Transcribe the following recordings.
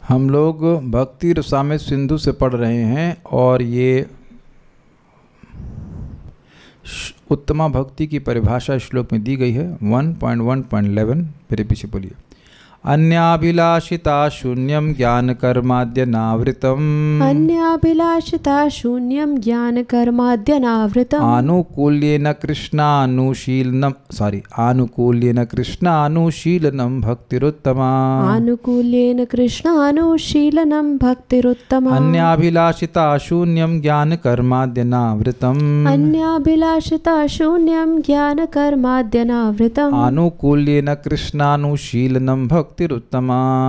हम लोग भक्ति रसामृत सिंधु से पढ़ रहे हैं और ये उत्तमा भक्ति की परिभाषा श्लोक में दी गई है 1.1.11। मेरे पीछे बोलिए। अन्याभिलाषिता शून्यम ज्ञान कर्माद्यनावृतम् अन्याभिलाषिता शून्यम ज्ञान कर्माद्यनावृतम् आनुकूल्येन कृष्णानुशीलनं भक्तिरुत्तमा आनुकूल्येन कृष्णानुशीलनं भक्तिरुत्तमा अन्याभिलाषिता शून्यम ज्ञान कर्माद्यनावृतम् अन्याभिलाषिता शून्यम ज्ञान कर्माद्यनावृतम् आनुकूल्येन कृष्णानुशीलनं भक्तिरुत्तमा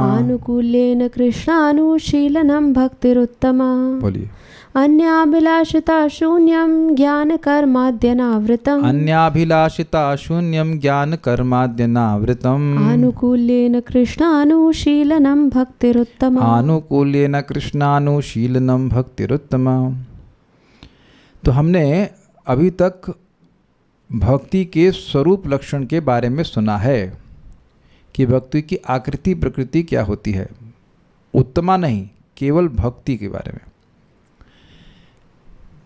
आनुकूल्येन कृष्णानुशीलनं भक्तिरुत्तमा। बोलिए। अन्याभिलाषिता शून्यं ज्ञान कर्माद्यनावृतम् अन्याभिलाषिता शून्यम ज्ञान कर्माद्यनावृतम् आनुकूल्येन कृष्णानुशीलनं भक्तिरुत्तमा आनुकूल्येन कृष्णानुशीलनं भक्तिरुत्तमा। तो हमने अभी तक भक्ति के स्वरूप लक्षण के बारे में सुना है कि भक्ति की आकृति प्रकृति क्या होती है, उत्तमा नहीं, केवल भक्ति के बारे में।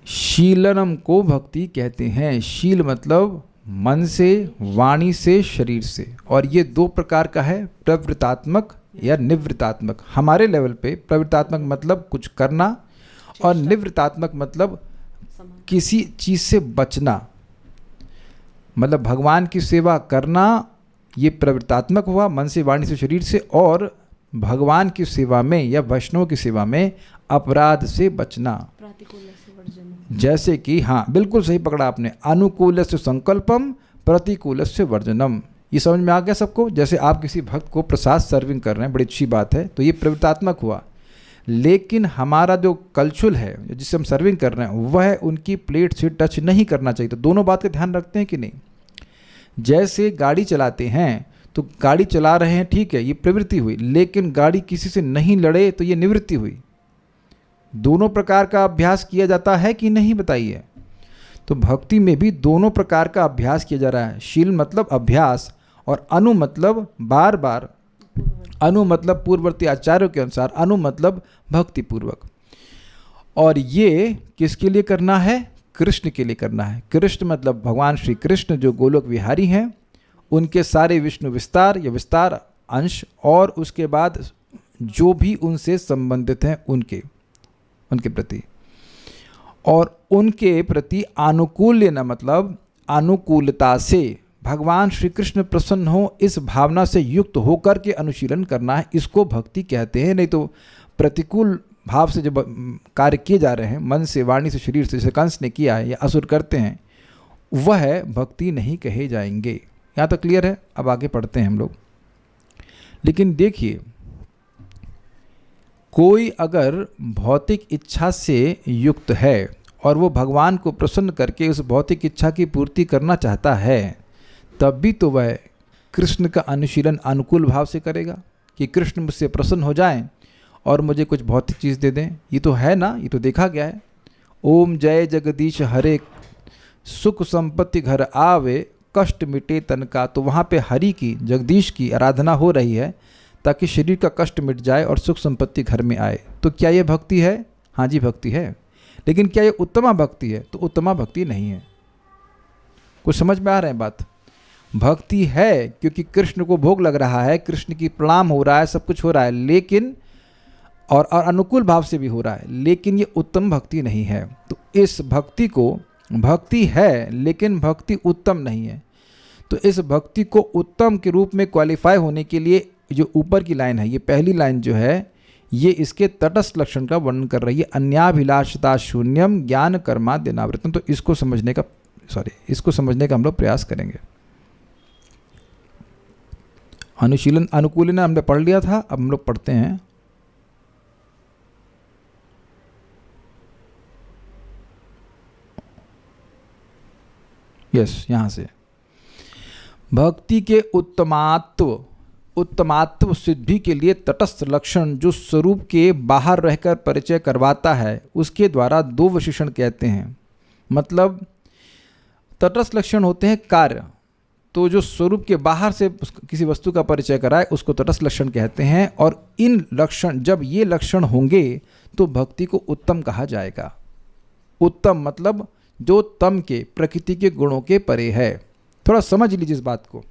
शीलनम को भक्ति कहते हैं। शील मतलब मन से, वाणी से, शरीर से। और ये दो प्रकार का है, प्रवृत्तात्मक या निवृत्तात्मक। हमारे लेवल पे प्रवृत्तात्मक मतलब कुछ करना और निवृत्तात्मक मतलब किसी चीज़ से बचना, मतलब भगवान की सेवा करना, ये प्रवृत्तात्मक हुआ, मन से, वाणी से, शरीर से। और भगवान की सेवा में या वैष्णव की सेवा में अपराध से बचना, जैसे कि, हाँ बिल्कुल सही पकड़ा आपने, अनुकूल से संकल्पम प्रतिकूल से वर्जनम। ये समझ में आ गया सबको? जैसे आप किसी भक्त को प्रसाद सर्विंग कर रहे हैं, बड़ी अच्छी बात है, तो ये प्रवृत्तात्मक हुआ। लेकिन हमारा जो कलछुल है जिससे हम सर्विंग कर रहे हैं वह उनकी प्लेट से टच नहीं करना चाहिए। तो दोनों बात का ध्यान रखते हैं कि नहीं? जैसे गाड़ी चलाते हैं तो गाड़ी चला रहे हैं, ठीक है, ये प्रवृत्ति हुई, लेकिन गाड़ी किसी से नहीं लड़े तो ये निवृत्ति हुई। दोनों प्रकार का अभ्यास किया जाता है कि नहीं, बताइए? तो भक्ति में भी दोनों प्रकार का अभ्यास किया जा रहा है। शील मतलब अभ्यास और अनु मतलब बार बार, अनु मतलब पूर्ववर्ती आचार्यों के अनुसार, अनु मतलब भक्ति पूर्वक। और ये किसके लिए करना है? कृष्ण के लिए करना है। कृष्ण मतलब भगवान श्री कृष्ण जो गोलोक विहारी हैं, उनके सारे विष्णु विस्तार या विस्तार अंश, और उसके बाद जो भी उनसे संबंधित हैं उनके प्रति, और उनके प्रति आनुकूल्य न मतलब अनुकूलता से भगवान श्री कृष्ण प्रसन्न हो, इस भावना से युक्त होकर के अनुशीलन करना है। इसको भक्ति कहते हैं। नहीं तो प्रतिकूल भाव से जब कार्य किए जा रहे हैं, मन से, वाणी से, शरीर से, जैसे कंस ने किया है या असुर करते हैं, वह भक्ति नहीं कहे जाएंगे। यहाँ तक क्लियर है? अब आगे पढ़ते हैं हम लोग। लेकिन देखिए, कोई अगर भौतिक इच्छा से युक्त है और वो भगवान को प्रसन्न करके उस भौतिक इच्छा की पूर्ति करना चाहता है, तब भी तो वह कृष्ण का अनुशीलन अनुकूल भाव से करेगा कि कृष्ण मुझसे प्रसन्न हो जाएं और मुझे कुछ भौतिक चीज़ दे दें। ये तो है ना, ये तो देखा गया है। ओम जय जगदीश हरे, सुख संपत्ति घर आवे, कष्ट मिटे तन का। तो वहाँ पे हरि की, जगदीश की आराधना हो रही है ताकि शरीर का कष्ट मिट जाए और सुख संपत्ति घर में आए। तो क्या ये भक्ति है? हाँ जी, भक्ति है। लेकिन क्या ये उत्तमा भक्ति है? तो उत्तमा भक्ति नहीं है। कुछ समझ में आ रहा है बात? भक्ति है क्योंकि कृष्ण को भोग लग रहा है, कृष्ण की प्रणाम हो रहा है, सब कुछ हो रहा है, लेकिन और अनुकूल भाव से भी हो रहा है, लेकिन ये उत्तम भक्ति नहीं है। तो इस भक्ति को, भक्ति है लेकिन भक्ति उत्तम नहीं है। तो इस भक्ति को उत्तम के रूप में क्वालिफाई होने के लिए जो ऊपर की लाइन है, ये पहली लाइन जो है, ये इसके तटस्थ लक्षण का वर्णन कर रही है। अन्याभिलाषिता शून्यम ज्ञान कर्माद्यनावृतम। तो इसको समझने का हम लोग प्रयास करेंगे। अनुशीलन अनुकूलन हमने पढ़ लिया था, अब हम लोग पढ़ते हैं। यहाँ से भक्ति के उत्तमात्व सिद्धि के लिए तटस्थ लक्षण जो स्वरूप के बाहर रहकर परिचय करवाता है, उसके द्वारा दो विशेषण कहते हैं। मतलब तटस्थ लक्षण होते हैं कार्य, तो जो स्वरूप के बाहर से किसी वस्तु का परिचय कराए उसको तटस्थ लक्षण कहते हैं। और इन लक्षण, जब ये लक्षण होंगे तो भक्ति को उत्तम कहा जाएगा। उत्तम मतलब जो तम के, प्रकृति के गुणों के परे है। थोड़ा समझ लीजिए इस बात को।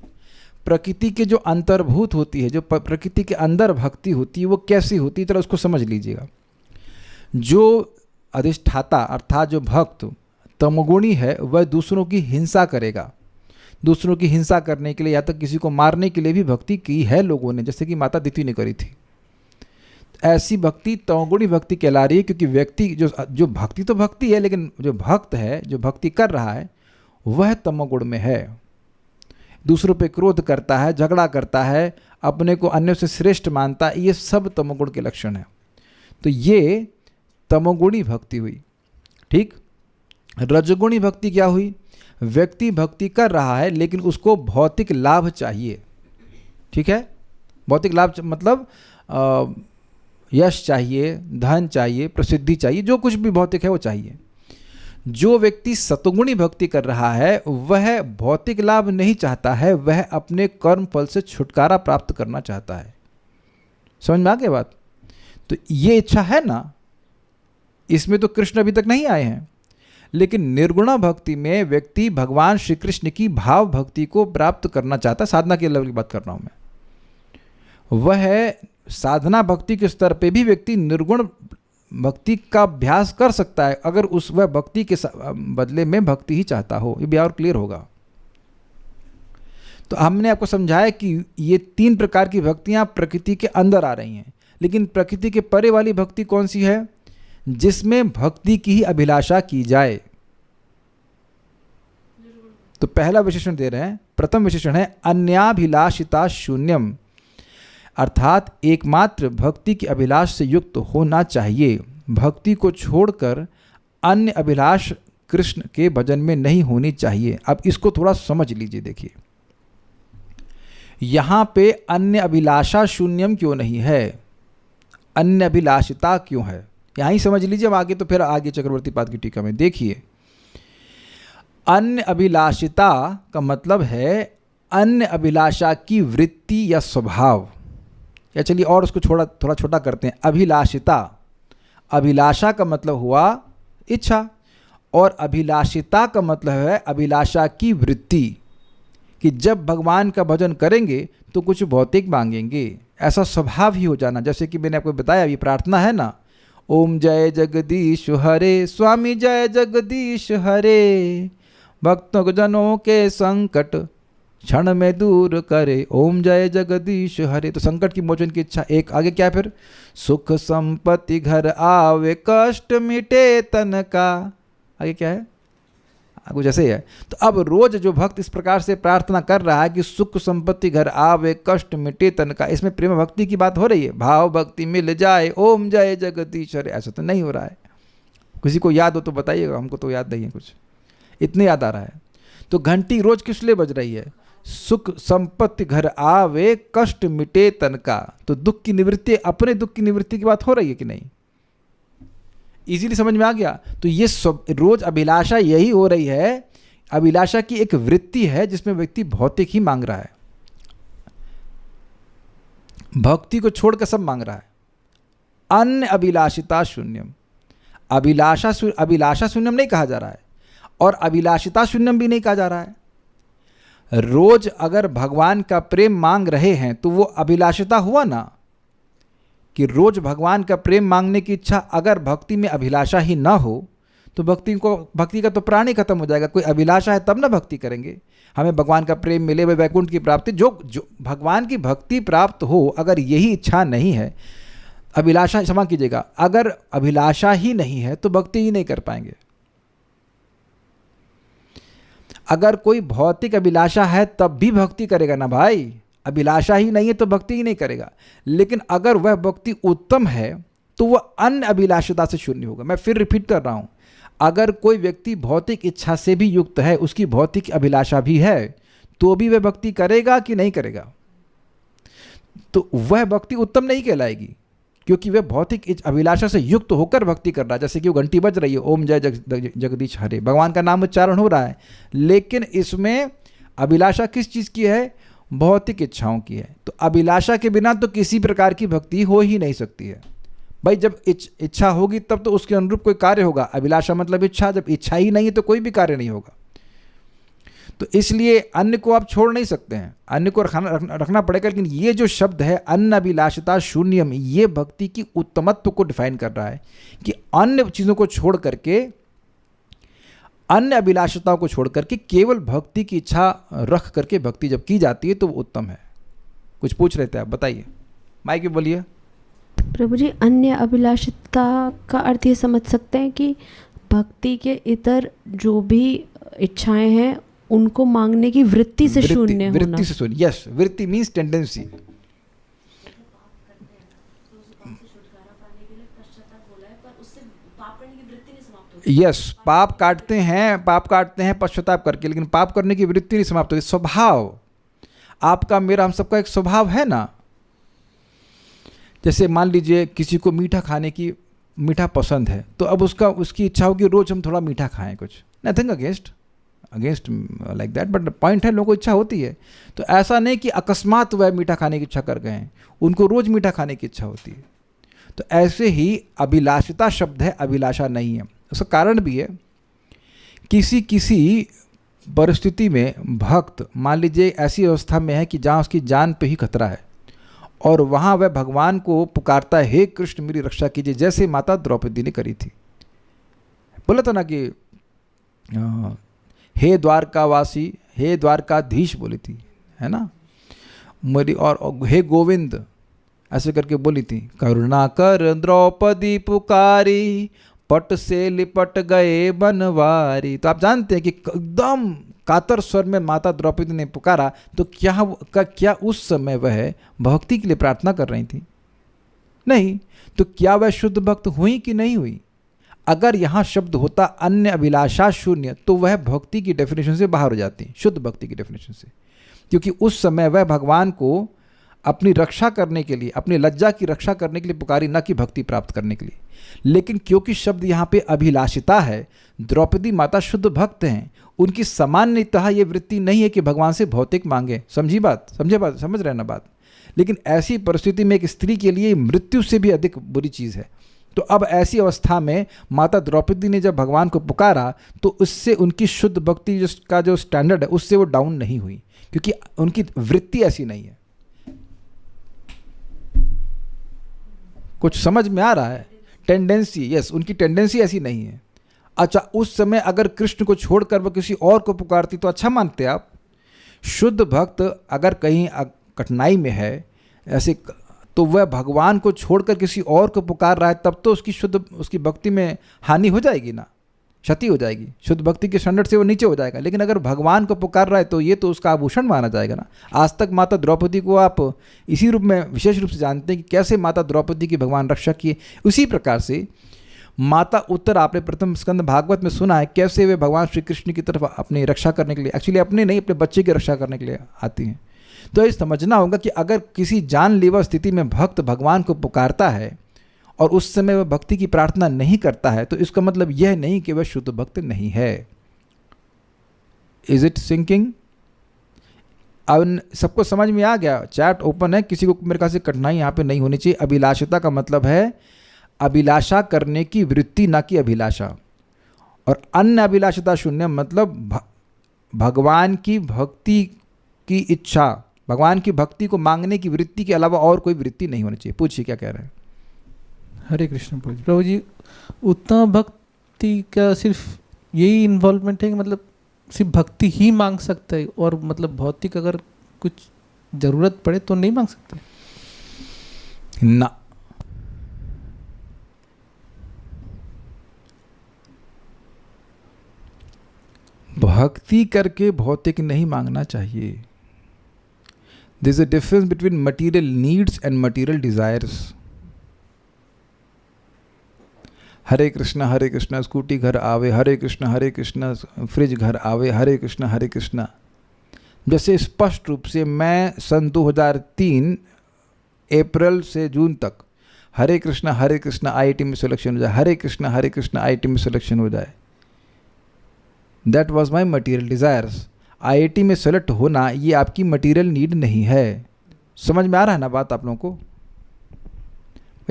प्रकृति के जो अंतर्भूत होती है, जो प्रकृति के अंदर भक्ति होती है, वो कैसी होती है, थोड़ा उसको समझ लीजिएगा। जो अधिष्ठाता अर्थात जो भक्त तमोगुणी है, वह दूसरों की हिंसा करेगा। दूसरों की हिंसा करने के लिए या तक किसी को मारने के लिए भी भक्ति की है लोगों ने, जैसे कि माता दिति ने करी थी। ऐसी भक्ति तमोगुणी भक्ति कहला रही है, क्योंकि व्यक्ति जो भक्ति तो भक्ति है, लेकिन जो भक्त है, जो भक्ति कर रहा है, वह तमोगुण में है। दूसरों पे क्रोध करता है, झगड़ा करता है, अपने को अन्यों से श्रेष्ठ मानता है, ये सब तमोगुण के लक्षण हैं। तो ये तमोगुणी भक्ति हुई। ठीक। रजगुणी भक्ति क्या हुई? व्यक्ति भक्ति कर रहा है लेकिन उसको भौतिक लाभ चाहिए। ठीक है, भौतिक लाभ मतलब यश चाहिए, धन चाहिए, प्रसिद्धि चाहिए, जो कुछ भी भौतिक है वो चाहिए। जो व्यक्ति सतगुणी भक्ति कर रहा है वह भौतिक लाभ नहीं चाहता है, वह अपने कर्म फल से छुटकारा प्राप्त करना चाहता है। समझ में आ गई बात? तो ये इच्छा है ना, इसमें तो कृष्ण अभी तक नहीं आए हैं। लेकिन निर्गुणा भक्ति में व्यक्ति भगवान श्री कृष्ण की भाव भक्ति को प्राप्त करना चाहता है। साधना के लेवल की बात कर रहा हूं मैं। वह साधना भक्ति के स्तर पे भी व्यक्ति निर्गुण भक्ति का अभ्यास कर सकता है, अगर वह भक्ति के बदले में भक्ति ही चाहता हो। ये भी और क्लियर होगा। तो हमने आपको समझाया कि ये 3 प्रकार की भक्तियां प्रकृति के अंदर आ रही हैं, लेकिन प्रकृति के परे वाली भक्ति कौन सी है? जिसमें भक्ति की ही अभिलाषा की जाए। तो पहला विशेषण दे रहे हैं। प्रथम विशेषण है अन्याभिलाषिता शून्यम, अर्थात एकमात्र भक्ति की अभिलाष से युक्त होना चाहिए। भक्ति को छोड़कर अन्य अभिलाष कृष्ण के भजन में नहीं होनी चाहिए। अब इसको थोड़ा समझ लीजिए। देखिए यहां पे अन्य अभिलाषा शून्यम क्यों नहीं है, अन्य अभिलाषिता क्यों है, यहां ही समझ लीजिए। अब आगे तो फिर आगे चक्रवर्ती पाद की टीका में देखिए। अन्य अभिलाषिता का मतलब है अन्य अभिलाषा की वृत्ति या स्वभाव, या चलिए और उसको थोड़ा छोटा करते हैं। अभिलाषिता, अभिलाषा का मतलब हुआ इच्छा, और अभिलाषिता का मतलब है अभिलाषा की वृत्ति, कि जब भगवान का भजन करेंगे तो कुछ भौतिक मांगेंगे, ऐसा स्वभाव ही हो जाना। जैसे कि मैंने आपको बताया, ये प्रार्थना है ना, ओम जय जगदीश हरे, स्वामी जय जगदीश हरे, भक्तों जनों के संकट क्षण में दूर करे, ओम जय जगदीश हरे। तो संकट की मोचन की इच्छा एक। आगे क्या है फिर? सुख संपत्ति घर आवे, कष्ट मिटे तन का। आगे क्या है? कुछ ऐसे ही है। तो अब रोज जो भक्त इस प्रकार से प्रार्थना कर रहा है कि सुख संपत्ति घर आवे, कष्ट मिटे तन का, इसमें प्रेम भक्ति की बात हो रही है। भाव भक्ति मिल जाए, ओम जय जगदीश हरे। ऐसा तो नहीं हो रहा है। किसी को याद हो तो बताइएगा, हमको तो याद नहीं है कुछ, इतने याद आ रहा है। तो घंटी रोज किस लिए बज रही है? सुख संपत्ति घर आवे, कष्ट मिटे तन का। तो दुख की निवृत्ति, अपने दुख की निवृत्ति की बात हो रही है कि नहीं? इजीली समझ में आ गया? तो ये रोज अभिलाषा यही हो रही है। अभिलाषा की एक वृत्ति है जिसमें व्यक्ति भौतिक ही मांग रहा है, भक्ति को छोड़कर सब मांग रहा है। अन्य अभिलाषिता शून्यम, अभिलाषा शून्यम नहीं कहा जा रहा है, और अभिलाषिता शून्यम भी नहीं कहा जा रहा है। रोज अगर भगवान का प्रेम मांग रहे हैं तो वो अभिलाषिता हुआ ना, कि रोज भगवान का प्रेम मांगने की इच्छा। अगर भक्ति में अभिलाषा ही ना हो तो भक्ति का तो प्राण ही खत्म हो जाएगा। कोई अभिलाषा है तब ना भक्ति करेंगे। हमें भगवान का प्रेम मिले, वे वैकुंठ की प्राप्ति, जो भगवान की भक्ति प्राप्त हो, अगर यही इच्छा नहीं है, अभिलाषा, क्षमा कीजिएगा, अगर अभिलाषा ही नहीं है तो भक्ति ही नहीं कर पाएंगे। अगर कोई भौतिक अभिलाषा है तब भी भक्ति करेगा ना भाई, अभिलाषा ही नहीं है तो भक्ति ही नहीं करेगा। लेकिन अगर वह भक्ति उत्तम है तो वह अन्य अभिलाषिता से शून्य होगा। मैं फिर रिपीट कर रहा हूं, अगर कोई व्यक्ति भौतिक इच्छा से भी युक्त है, उसकी भौतिक अभिलाषा भी है, तो भी वह भक्ति करेगा कि नहीं करेगा? तो वह भक्ति उत्तम नहीं कहलाएगी, क्योंकि वह भौतिक अभिलाषा से युक्त होकर भक्ति कर रहा है। जैसे कि वो घंटी बज रही है, ओम जय जगदीश हरे, भगवान का नाम उच्चारण हो रहा है, लेकिन इसमें अभिलाषा किस चीज़ की है? भौतिक इच्छाओं की है। तो अभिलाषा के बिना तो किसी प्रकार की भक्ति हो ही नहीं सकती है। भाई जब इच्छा होगी तब तो उसके अनुरूप कोई कार्य होगा। अभिलाषा मतलब इच्छा, जब इच्छा ही नहीं है तो कोई भी कार्य नहीं होगा। तो इसलिए अन्य को आप छोड़ नहीं सकते हैं, अन्य को रखना पड़ेगा। लेकिन ये जो शब्द है अन्न अभिलाषिता शून्यम, ये भक्ति की उत्तमत्व को डिफाइन कर रहा है कि अन्य चीज़ों को छोड़ करके, अन्य अभिलाषिताओं को छोड़ करके केवल भक्ति की इच्छा रख करके भक्ति जब की जाती है तो वो उत्तम है। कुछ पूछ रहे थे आप, बताइए, माइक में बोलिए। प्रभु जी, अन्य अभिलाषिता का अर्थ ये समझ सकते हैं कि भक्ति के इतर जो भी इच्छाएं हैं उनको मांगने की वृत्ति से शून्य होना। वृत्ति से शून्य, यस, वृत्ति मीन्स टेंडेंसी। यस, पाप काटते हैं पश्चाताप करके, लेकिन पाप करने की वृत्ति नहीं समाप्त होती। स्वभाव आपका मेरा हम सबका एक स्वभाव है ना। जैसे मान लीजिए किसी को मीठा पसंद है, तो अब उसकी इच्छा होगी रोज हम थोड़ा मीठा खाएं, कुछ nothing against like that, but point है लोगों को इच्छा होती है। तो ऐसा नहीं कि अकस्मात वह मीठा खाने की इच्छा कर गए हैं, उनको रोज मीठा खाने की इच्छा होती है। तो ऐसे ही अभिलाषिता शब्द है, अभिलाषा नहीं है। उसका कारण भी है, किसी परिस्थिति में भक्त मान लीजिए ऐसी अवस्था में है कि जहाँ उसकी जान पे ही खतरा है और वहाँ वह भगवान को पुकारता है, हे कृष्ण मेरी रक्षा कीजिए, जैसे माता द्रौपदी ने करी थी। बोला था ना कि हे द्वारकावासी, हे द्वारकाधीश बोली थी, है ना मेरी, और हे गोविंद ऐसे करके बोली थी। करुणा कर द्रौपदी पुकारी, पट से लिपट गए बनवारी। तो आप जानते हैं कि एकदम कातर स्वर में माता द्रौपदी ने पुकारा, तो क्या उस समय वह भक्ति के लिए प्रार्थना कर रही थी? नहीं। तो क्या वह शुद्ध भक्त हुई कि नहीं हुई? अगर यहाँ शब्द होता अन्य अभिलाषा शून्य, तो वह भक्ति की डेफिनेशन से बाहर हो जाती, शुद्ध भक्ति की डेफिनेशन से, क्योंकि उस समय वह भगवान को अपनी रक्षा करने के लिए, अपनी लज्जा की रक्षा करने के लिए पुकारी, न कि भक्ति प्राप्त करने के लिए। लेकिन क्योंकि शब्द यहाँ पे अभिलाषिता है, द्रौपदी माता शुद्ध भक्त हैं, उनकी सामान्यतः ये वृत्ति नहीं है कि भगवान से भौतिक मांगे। समझ रहे ना बात। लेकिन ऐसी परिस्थिति में एक स्त्री के लिए मृत्यु से भी अधिक बुरी चीज़ है। तो अब ऐसी अवस्था में माता द्रौपदी ने जब भगवान को पुकारा, तो उससे उनकी शुद्ध भक्ति का जो स्टैंडर्ड है उससे वो डाउन नहीं हुई, क्योंकि उनकी वृत्ति ऐसी नहीं है। कुछ समझ में आ रहा है? टेंडेंसी, यस, उनकी टेंडेंसी ऐसी नहीं है। अच्छा, उस समय अगर कृष्ण को छोड़कर वो किसी और को पुकारती तो अच्छा मानते आप? शुद्ध भक्त अगर कहीं कठिनाई में है ऐसे, तो वह भगवान को छोड़कर किसी और को पुकार रहा है, तब तो उसकी भक्ति में हानि हो जाएगी ना, क्षति हो जाएगी, शुद्ध भक्ति के स्टैंडर्ड से वो नीचे हो जाएगा। लेकिन अगर भगवान को पुकार रहा है तो ये तो उसका आभूषण माना जाएगा ना। आज तक माता द्रौपदी को आप इसी रूप में विशेष रूप से जानते हैं कि कैसे माता द्रौपदी की भगवान रक्षा किए। उसी प्रकार से माता उत्तर, आपने प्रथम स्कंद भागवत में सुना है कैसे वे भगवान श्री कृष्ण की तरफ अपनी रक्षा करने के लिए, एक्चुअली अपने नहीं, अपने बच्चे की रक्षा करने के लिए आती हैं। तो ये समझना होगा कि अगर किसी जानलेवा स्थिति में भक्त भगवान को पुकारता है और उस समय वह भक्ति की प्रार्थना नहीं करता है, तो इसका मतलब यह नहीं कि वह शुद्ध भक्त नहीं है। Is it sinking? अब सबको समझ में आ गया? चैट ओपन है, किसी को मेरे ख्याल से कठिनाई यहाँ पे नहीं होनी चाहिए। अभिलाषिता का मतलब है अभिलाषा करने की वृत्ति, ना कि अभिलाषा। और अन्य अभिलाषिता शून्य मतलब भगवान की भक्ति की इच्छा, भगवान की भक्ति को मांगने की वृत्ति के अलावा और कोई वृत्ति नहीं होनी चाहिए। पूछिए क्या कह रहे हैं। हरे कृष्ण प्रभु जी, उत्तम भक्ति का सिर्फ यही इन्वॉल्वमेंट है कि मतलब सिर्फ भक्ति ही मांग सकता है, और मतलब भौतिक अगर कुछ जरूरत पड़े तो नहीं मांग सकते ना? भक्ति करके भौतिक नहीं मांगना चाहिए। There is a difference between material needs and material desires. Hare Krishna scooty घर आवे, हरे कृष्णा फ्रिज घर आवे, हरे कृष्णा। जैसे स्पष्ट रूप से मैं सन 2003 अप्रैल से जून तक हरे कृष्णा IIT में सिलेक्शन हो जाए, हरे कृष्णा IIT में सिलेक्शन हो जाए, that was my material desires. IIT में सेलेक्ट होना ये आपकी मटेरियल नीड नहीं है। समझ में आ रहा है ना बात आप लोगों को?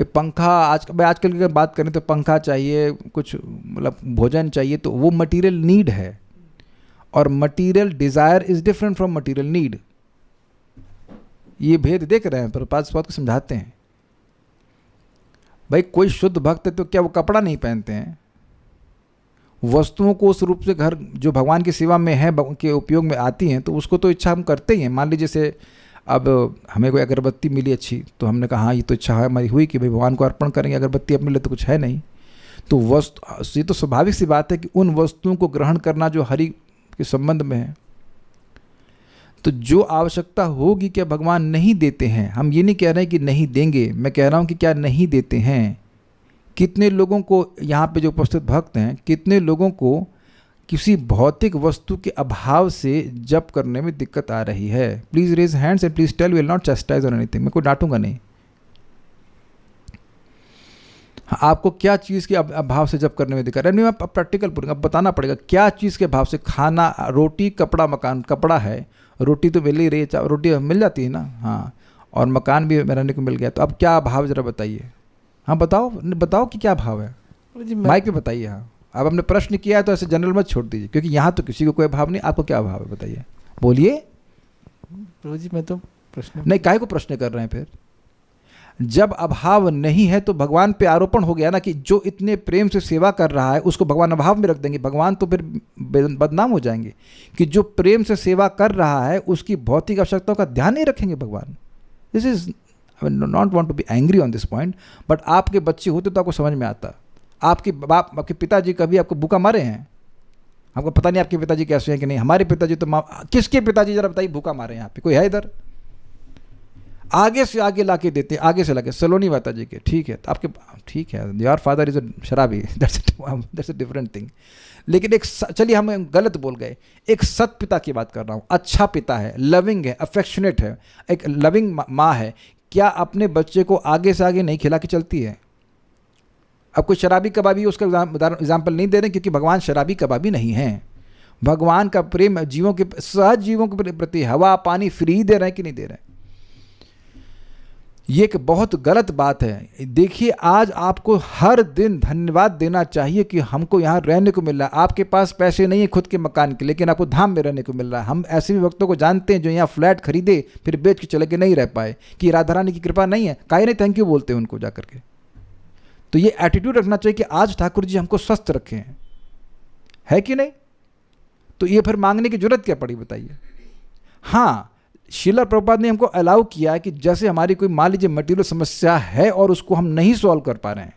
पंखा आजकल की अगर बात करें तो पंखा चाहिए, कुछ मतलब भोजन चाहिए, तो वो मटेरियल नीड है, और material desire is different from material need. ये भेद देख रहे हैं, पर बात को समझाते हैं। भाई कोई शुद्ध भक्त है तो क्या वो कपड़ा नहीं पहनते हैं? वस्तुओं को उस रूप से घर जो भगवान की सेवा में है के उपयोग में आती हैं तो उसको तो इच्छा हम करते ही हैं। मान लीजिए जैसे अब हमें कोई अगरबत्ती मिली अच्छी, तो हमने कहा हाँ ये तो इच्छा हमारी हुई कि भाई भगवान को अर्पण करेंगे। अगरबत्ती अपने लिए तो कुछ है नहीं, तो वस्तु, ये तो स्वाभाविक सी बात है कि उन वस्तुओं को ग्रहण करना जो हरि के संबंध में है। तो जो आवश्यकता होगी क्या भगवान नहीं देते हैं? हम ये नहीं कह रहे हैं कि नहीं देंगे, मैं कह रहा हूँ कि क्या नहीं देते हैं। कितने लोगों को यहाँ पे जो उपस्थित भक्त हैं, कितने लोगों को किसी भौतिक वस्तु के अभाव से जप करने में दिक्कत आ रही है? Please raise hands and please tell, will not chastise on anything. मैं कोई डांटूंगा नहीं। आपको क्या चीज़ के अभाव से जप करने में दिक्कत है? नहीं, आप प्रैक्टिकल पूरा बताना पड़ेगा क्या चीज़ के अभाव से। खाना, रोटी, कपड़ा, मकान। कपड़ा है, रोटी तो मिल ही रही है, रोटी मिल जाती है ना, हाँ, और मकान भी रहने को मिल गया, तो अब क्या अभाव ज़रा बताइए। हाँ बताओ कि क्या भाव है, माइक पे बताइए। हाँ, अब आपने प्रश्न किया है तो ऐसे जनरल मत छोड़ दीजिए, क्योंकि यहाँ तो किसी को कोई भाव नहीं। आपको क्या भाव है बताइए, बोलिए। प्रभु जी मैं तो प्रश्न नहीं, काहे को प्रश्न कर रहे हैं फिर? जब अभाव नहीं है तो भगवान पे आरोपण हो गया ना कि जो इतने प्रेम से सेवा कर रहा है उसको भगवान अभाव में रख देंगे। भगवान तो फिर बदनाम हो जाएंगे कि जो प्रेम से सेवा कर रहा है उसकी भौतिक आवश्यकताओं का ध्यान नहीं रखेंगे भगवान। This is not want to be angry on this point, but आपके बच्चे होते तो आपको समझ में आता। आपके पिताजी कभी आपको भूखा मारे हैं? आपको पता नहीं आपके पिताजी कैसे हैं कि नहीं। हमारे पिताजी तो किसके पिताजी जरा बताइए भूखा मारे? यहाँ पे कोई है इधर? आगे से आगे लाके देते, आगे से लाके। सलोनी माता जी के, ठीक है, तो आपके ठीक है, योर फादर इज अ शराबी, दैट्स अ डिफरेंट थिंग। लेकिन एक, चलिए हम गलत बोल गए, एक सत पिता की बात कर रहा हूँ, अच्छा पिता है, लविंग है, अफेक्शनेट है, एक लविंग माँ है, क्या अपने बच्चे को आगे से आगे नहीं खिला के चलती है? अब कोई शराबी कबाबी उसका एग्जाम्पल नहीं दे रहे, क्योंकि भगवान शराबी कबाबी नहीं हैं। भगवान का प्रेम जीवों के, सहज जीवों के प्रति हवा पानी फ्री दे रहे हैं कि नहीं दे रहे हैं? ये एक बहुत गलत बात है। देखिए, आज आपको हर दिन धन्यवाद देना चाहिए कि हमको यहाँ रहने को मिल रहा है। आपके पास पैसे नहीं है खुद के मकान के, लेकिन आपको धाम में रहने को मिल रहा है। हम ऐसे भी वक्तों को जानते हैं जो यहाँ फ्लैट खरीदे फिर बेच के चले के नहीं रह पाए, कि राधा रानी की कृपा नहीं है, काहे नहीं थैंक यू बोलते हैं उनको जाकर के। तो ये एटीट्यूड रखना चाहिए कि आज ठाकुर जी हमको स्वस्थ रखे हैं, है कि नहीं? तो ये फिर मांगने की जरूरत क्या पड़ी बताइए? हाँ, श्रील प्रभुपाद ने हमको अलाउ किया है कि जैसे हमारी कोई मान लीजिए मटीरियल समस्या है और उसको हम नहीं सॉल्व कर पा रहे हैं,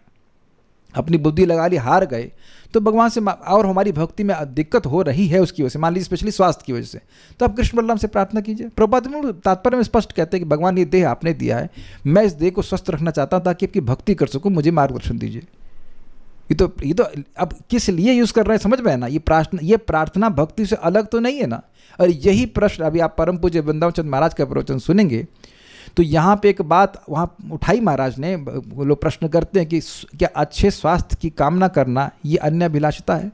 अपनी बुद्धि लगा ली, हार गए, तो भगवान से, और हमारी भक्ति में दिक्कत हो रही है उसकी वजह से, मान लीजिए स्पेशली स्वास्थ्य की वजह से, तो आप कृष्ण बलराम से प्रार्थना कीजिए। प्रभुपाद तात्पर्य में स्पष्ट कहते हैं कि भगवान ये देह आपने दिया है, मैं इस देह को स्वस्थ रखना चाहता हूँ ताकि आपकी भक्ति कर सकूँ, मुझे मार्गदर्शन दीजिए। ये तो अब किस लिए यूज़ कर रहे हैं समझ में है ना? ये प्रार्थना भक्ति से अलग तो नहीं है ना। और यही प्रश्न अभी आप परम पूज्य वृंदावन चंद्र महाराज का प्रवचन सुनेंगे तो यहाँ पे एक बात वहाँ उठाई महाराज ने, लोग प्रश्न करते हैं कि क्या अच्छे स्वास्थ्य की कामना करना ये अन्य अभिलाषिता है?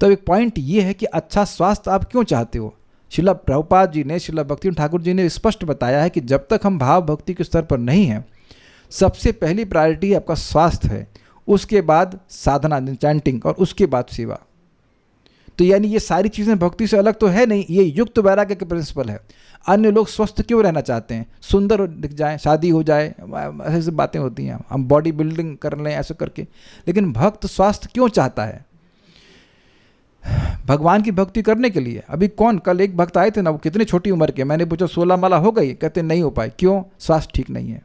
तो एक पॉइंट ये है कि अच्छा स्वास्थ्य आप क्यों चाहते हो? श्रील प्रभुपाद जी ने, श्रील भक्ति ठाकुर जी ने स्पष्ट बताया है कि जब तक हम भाव भक्ति के स्तर पर नहीं हैं, सबसे पहली प्रायोरिटी आपका स्वास्थ्य है, उसके बाद साधना चैंटिंग, और उसके बाद सेवा। तो यानी ये सारी चीज़ें भक्ति से अलग तो है नहीं, ये युक्त वैराग्य के प्रिंसिपल है। अन्य लोग स्वस्थ क्यों रहना चाहते हैं? सुंदर दिख जाए, शादी हो जाए, ऐसी बातें होती हैं, हम बॉडी बिल्डिंग कर लें ऐसे करके, लेकिन भक्त स्वास्थ्य क्यों चाहता है? भगवान की भक्ति करने के लिए। अभी कल एक भक्त आए थे ना, वो कितनी छोटी उम्र के, मैंने पूछा 16 माला हो गई, कहते नहीं हो पाए। क्यों? स्वास्थ्य ठीक नहीं है।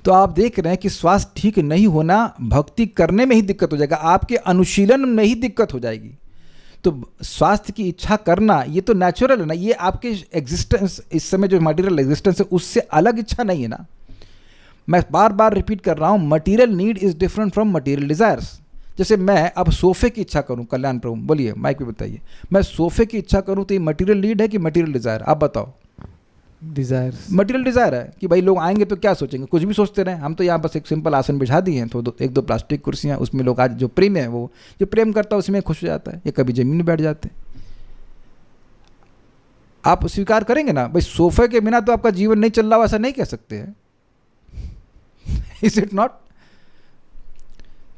तो आप देख रहे हैं कि स्वास्थ्य ठीक नहीं होना, भक्ति करने में ही दिक्कत हो जाएगा, आपके अनुशीलन में ही दिक्कत हो जाएगी। तो स्वास्थ्य की इच्छा करना ये तो नेचुरल है ना, ये आपके एग्जिस्टेंस, इस समय जो मटेरियल एग्जिस्टेंस है उससे अलग इच्छा नहीं है ना। मैं बार बार रिपीट कर रहा हूँ, material need is different from material desires. जैसे मैं अब सोफे की इच्छा करूँ, कल्याण प्रभु बोलिए, माइक पे बताइए, मैं सोफे की इच्छा करूँ तो ये मटेरियल नीड है कि मटेरियल डिजायर? आप बताओ। डिजायर, मटेरियल डिजायर है कि भाई लोग आएंगे तो क्या सोचेंगे, कुछ भी सोचते रहे। हम तो यहाँ बस एक सिंपल आसन बिछा दिए हैं, तो एक दो प्लास्टिक कुर्सियाँ, उसमें लोग आज जो प्रेम है, वो जो प्रेम करता है उसमें खुश हो जाता है, ये कभी जमीन में बैठ जाते हैं। आप स्वीकार करेंगे ना भाई, सोफे के बिना तो आपका जीवन नहीं चल रहा हो, ऐसा नहीं कह सकते हैं। Is it not?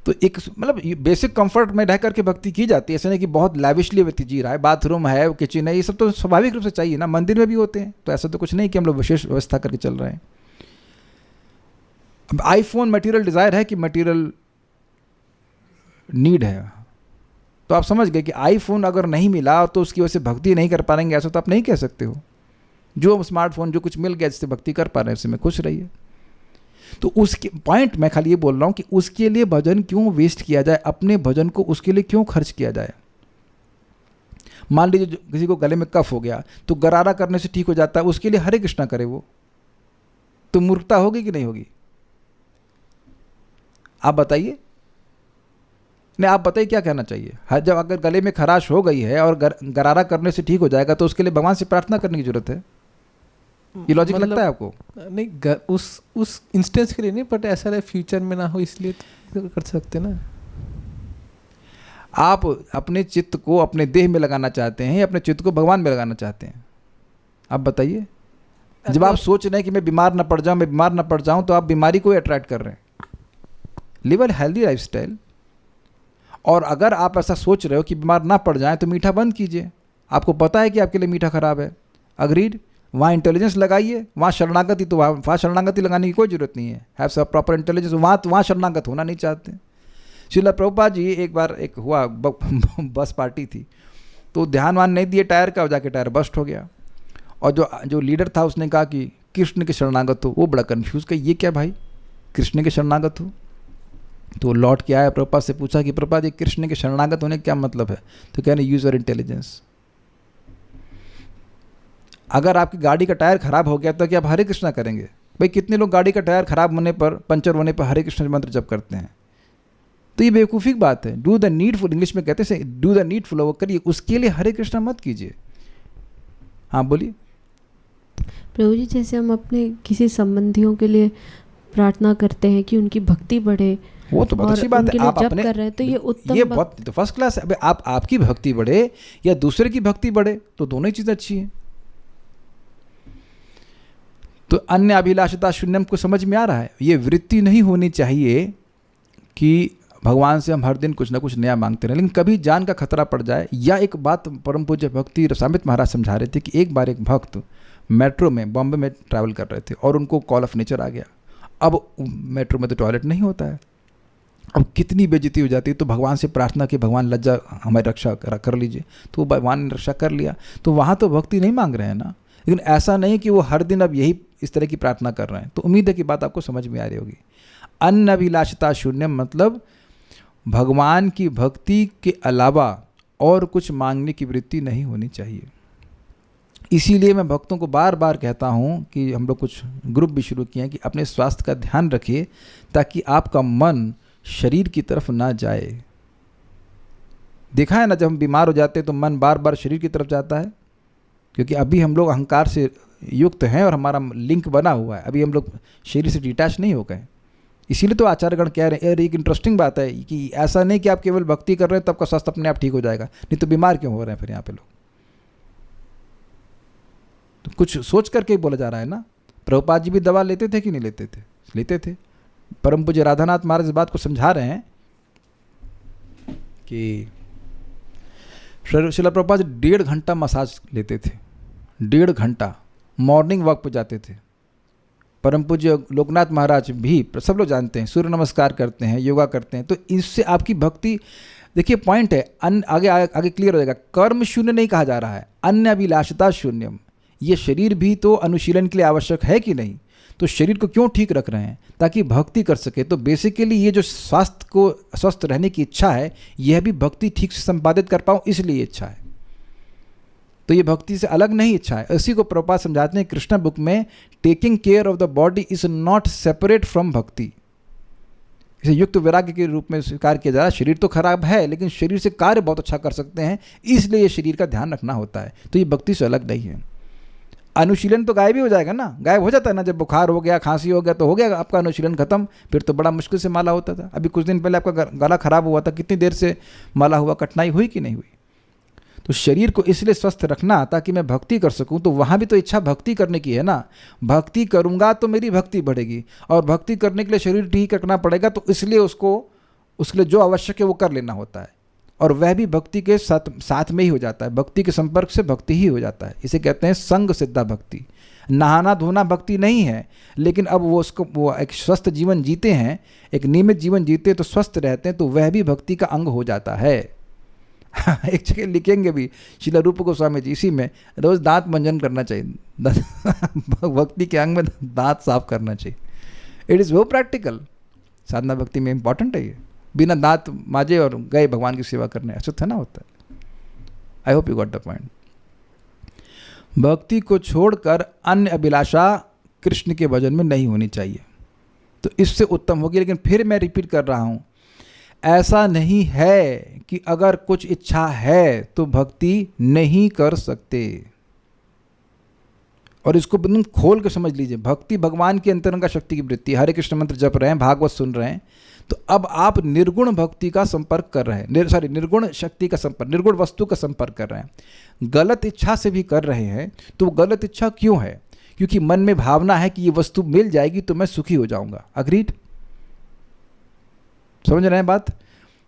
तो एक मतलब बेसिक कंफर्ट में रह करके भक्ति की जाती है, ऐसा नहीं कि बहुत लैविशली व्यक्ति जी रहा है, बाथरूम है, किचन है, ये सब तो स्वाभाविक रूप से चाहिए ना, मंदिर में भी होते हैं, तो ऐसा तो कुछ नहीं कि हम लोग विशेष व्यवस्था करके चल रहे हैं। अब आईफोन मटेरियल डिज़ायर है कि मटेरियल नीड है, तो आप समझ गए कि आईफोन अगर नहीं मिला तो उसकी वजह से भक्ति नहीं कर पाएंगे, ऐसा तो आप नहीं कह सकते हो। जो स्मार्टफोन जो कुछ मिल गया जिससे भक्ति कर पा रहे हैं उससे में खुश रहिए। तो उसके पॉइंट मैं खाली ये बोल रहा हूँ कि उसके लिए भजन क्यों वेस्ट किया जाए, अपने भजन को उसके लिए क्यों खर्च किया जाए। मान लीजिए किसी को गले में कफ हो गया तो गरारा करने से ठीक हो जाता है, उसके लिए हरे कृष्णा करे, वो तो मूर्खता होगी कि नहीं होगी? आप बताइए, नहीं आप बताइए क्या कहना चाहिए। जब अगर गले में खराश हो गई है और गरारा करने से ठीक हो जाएगा तो उसके लिए भगवान से प्रार्थना करने की जरूरत है? ये लॉजिक लगता है आपको? नहीं, उस इंस्टेंस के लिए नहीं, बट ऐसा रहे फ्यूचर में ना हो इसलिए तो कर सकते ना। आप अपने चित्त को अपने देह में लगाना चाहते हैं या अपने चित्त को भगवान में लगाना चाहते हैं? आप बताइए। जब आप सोच रहे हैं कि मैं बीमार ना पड़ जाऊं, मैं बीमार ना पड़ जाऊं, तो आप बीमारी को अट्रैक्ट कर रहे हैं। Live a healthy lifestyle. और अगर आप ऐसा सोच रहे हो कि बीमार ना पड़ जाएं तो मीठा बंद कीजिए। आपको पता है कि आपके लिए मीठा खराब है, अग्रीड। वहाँ इंटेलिजेंस लगाइए, वहाँ शरणागति, तो वहाँ शरणागति लगाने की कोई ज़रूरत नहीं है। हैव सब प्रॉपर इंटेलिजेंस, वहाँ शरणागत होना नहीं चाहते। श्रील प्रभुपाद जी एक बार एक हुआ बस पार्टी थी, तो ध्यान वान नहीं दिए टायर का, जाके टायर बस्ट हो गया। और जो लीडर था उसने कहा कि कृष्ण के शरणागत हो। वो बड़ा कन्फ्यूज़ कि ये क्या भाई, कृष्ण के शरणागत हो? तो लौट के आया, प्रभुपाद से पूछा कि प्रभुपाद ये कृष्ण के शरणागत होने का क्या मतलब है? तो कह रहे यूज़ योर इंटेलिजेंस। अगर आपकी गाड़ी का टायर खराब हो गया तो क्या आप हरे कृष्णा करेंगे? भाई कितने लोग गाड़ी का टायर खराब होने पर, पंचर होने पर हरे कृष्ण मंत्र जप करते हैं? तो ये बेवकूफ़ी की बात है। डू द नीडफुल, इंग्लिश में कहते हैं डू द नीडफुल, वो करिए, उसके लिए हरे कृष्णा मत कीजिए। हाँ बोलिए। प्रभु जी, जैसे हम अपने किसी संबंधियों के लिए प्रार्थना करते हैं कि उनकी भक्ति बढ़े, वो तो बहुत अच्छी बात है। आप अपने कर रहे हैं तो ये उत्तम, ये बहुत तो फर्स्ट क्लास है। आप आपकी भक्ति बढ़े या दूसरे की भक्ति बढ़े तो दोनों ही चीज़ें अच्छी हैं। तो अन्य अभिलाषिता शून्यम को समझ में आ रहा है। ये वृत्ति नहीं होनी चाहिए कि भगवान से हम हर दिन कुछ ना कुछ नया मांगते रहे, लेकिन कभी जान का खतरा पड़ जाए। या एक बात परम पूज्य भक्ति रसामृत महाराज समझा रहे थे कि एक बार एक भक्त मेट्रो में बॉम्बे में ट्रैवल कर रहे थे और उनको कॉल ऑफ नेचर आ गया। अब मेट्रो में तो टॉयलेट नहीं होता है, अब कितनी बेइज्जती हो जाती है। तो भगवान से प्रार्थना की भगवान लज्जा हमारी रक्षा कर लीजिए, तो भगवान ने रक्षा कर लिया। तो वहाँ तो भक्ति नहीं मांग रहे हैं ना, लेकिन ऐसा नहीं कि वो हर दिन अब यही इस तरह की प्रार्थना कर रहे हैं। तो उम्मीद है कि बात आपको समझ में आ रही होगी। अन्य अभिलाषिता शून्य मतलब भगवान की भक्ति के अलावा और कुछ मांगने की वृत्ति नहीं होनी चाहिए। इसीलिए मैं भक्तों को बार बार कहता हूँ कि हम लोग कुछ ग्रुप भी शुरू किए हैं कि अपने स्वास्थ्य का ध्यान रखिए ताकि आपका मन शरीर की तरफ ना जाए। देखा है ना, जब हम बीमार हो जाते हैं तो मन बार बार शरीर की तरफ जाता है, क्योंकि अभी हम लोग अहंकार से युक्त हैं और हमारा लिंक बना हुआ है, अभी हम लोग शरीर से डिटैच नहीं हो गए। इसीलिए तो आचार्यगण कह रहे हैं। यार एक इंटरेस्टिंग बात है कि ऐसा नहीं कि आप केवल भक्ति कर रहे हैं तब का स्वास्थ्य अपने आप ठीक हो जाएगा, नहीं तो बीमार क्यों हो रहे हैं फिर यहाँ पे लोग? तो कुछ सोच करके ही बोला जा रहा है ना। प्रभुपाद जी भी दवा लेते थे कि नहीं लेते थे? लेते थे। परम पूज्य राधानाथ महाराज इस बात को समझा रहे हैं कि श्रील प्रभुपाद 1.5 घंटा मसाज लेते थे, 1.5 घंटा। मॉर्निंग वॉक पर जाते थे। परम पूज्य लोकनाथ महाराज भी, सब लोग जानते हैं, सूर्य नमस्कार करते हैं, योगा करते हैं। तो इससे आपकी भक्ति, देखिए पॉइंट है, आगे क्लियर हो जाएगा। कर्म शून्य नहीं कहा जा रहा है, अन्य अभिलाषिता शून्यम। ये शरीर भी तो अनुशीलन के लिए आवश्यक है कि नहीं? तो शरीर को क्यों ठीक रख रहे हैं? ताकि भक्ति कर सके। तो बेसिकली ये जो स्वास्थ्य को स्वस्थ रहने की इच्छा है, यह भी भक्ति ठीक से संपादित कर पाऊँ इसलिए इच्छा है। तो ये भक्ति से अलग नहीं इच्छा है। इसी को प्रभुपाद समझाते हैं कृष्णा बुक में, taking care of the body is not separate from भक्ति। इसे युक्त वैराग्य के रूप में स्वीकार किया जा रहा है। शरीर तो खराब है लेकिन शरीर से कार्य बहुत अच्छा कर सकते हैं, इसलिए ये शरीर का ध्यान रखना होता है। तो ये भक्ति से अलग नहीं है। अनुशीलन तो गायब ही हो जाएगा ना, गायब हो जाता है ना। जब बुखार हो गया, खांसी हो गया तो हो गया आपका अनुशीलन खत्म। फिर तो बड़ा मुश्किल से माला होता था। अभी कुछ दिन पहले आपका गला खराब हुआ था, कितनी देर से माला हुआ, कठिनाई हुई कि नहीं हुई? तो शरीर को इसलिए स्वस्थ रखना ताकि मैं भक्ति कर सकूं, तो वहाँ भी तो इच्छा भक्ति करने की है ना। भक्ति करूँगा तो मेरी भक्ति बढ़ेगी, और भक्ति करने के लिए शरीर ठीक रखना पड़ेगा, तो इसलिए उसके लिए जो आवश्यक है वो कर लेना होता है, और वह भी भक्ति के साथ में ही हो जाता है। भक्ति के संपर्क से भक्ति ही हो जाता है। इसे कहते हैं संग सिद्धा भक्ति। नहाना धोना भक्ति नहीं है, लेकिन अब वो एक स्वस्थ जीवन जीते हैं, एक नियमित जीवन जीते हैं, तो स्वस्थ रहते हैं, तो वह भी भक्ति का अंग हो जाता है। एक जगह लिखेंगे भी श्रील रूप गोस्वामी जी, इसी में रोज दांत मंजन करना चाहिए, भक्ति के अंग में दांत साफ करना चाहिए। इट इज़ वो प्रैक्टिकल, साधना भक्ति में इंपॉर्टेंट है ये। बिना दांत माजे और गए भगवान की सेवा करने, ऐसा था ना होता है। I hope you got the point. भक्ति को छोड़कर अन्य अभिलाषा कृष्ण के भजन में नहीं होनी चाहिए, तो इससे उत्तम होगी। लेकिन फिर मैं रिपीट कर रहा हूँ, ऐसा नहीं है कि अगर कुछ इच्छा है तो भक्ति नहीं कर सकते। और इसको बिल्कुल खोल के समझ लीजिए, भक्ति भगवान की अंतरंग शक्ति की वृत्ति। हरे कृष्ण मंत्र जप रहे हैं, भागवत सुन रहे हैं, तो अब आप निर्गुण भक्ति का संपर्क कर रहे हैं, निर्गुण शक्ति का संपर्क, निर्गुण वस्तु का संपर्क कर रहे हैं। गलत इच्छा से भी कर रहे हैं, तो गलत इच्छा क्यों है? क्योंकि मन में भावना है कि ये वस्तु मिल जाएगी तो मैं सुखी हो जाऊंगा। अग्रीड? समझ रहे हैं बात?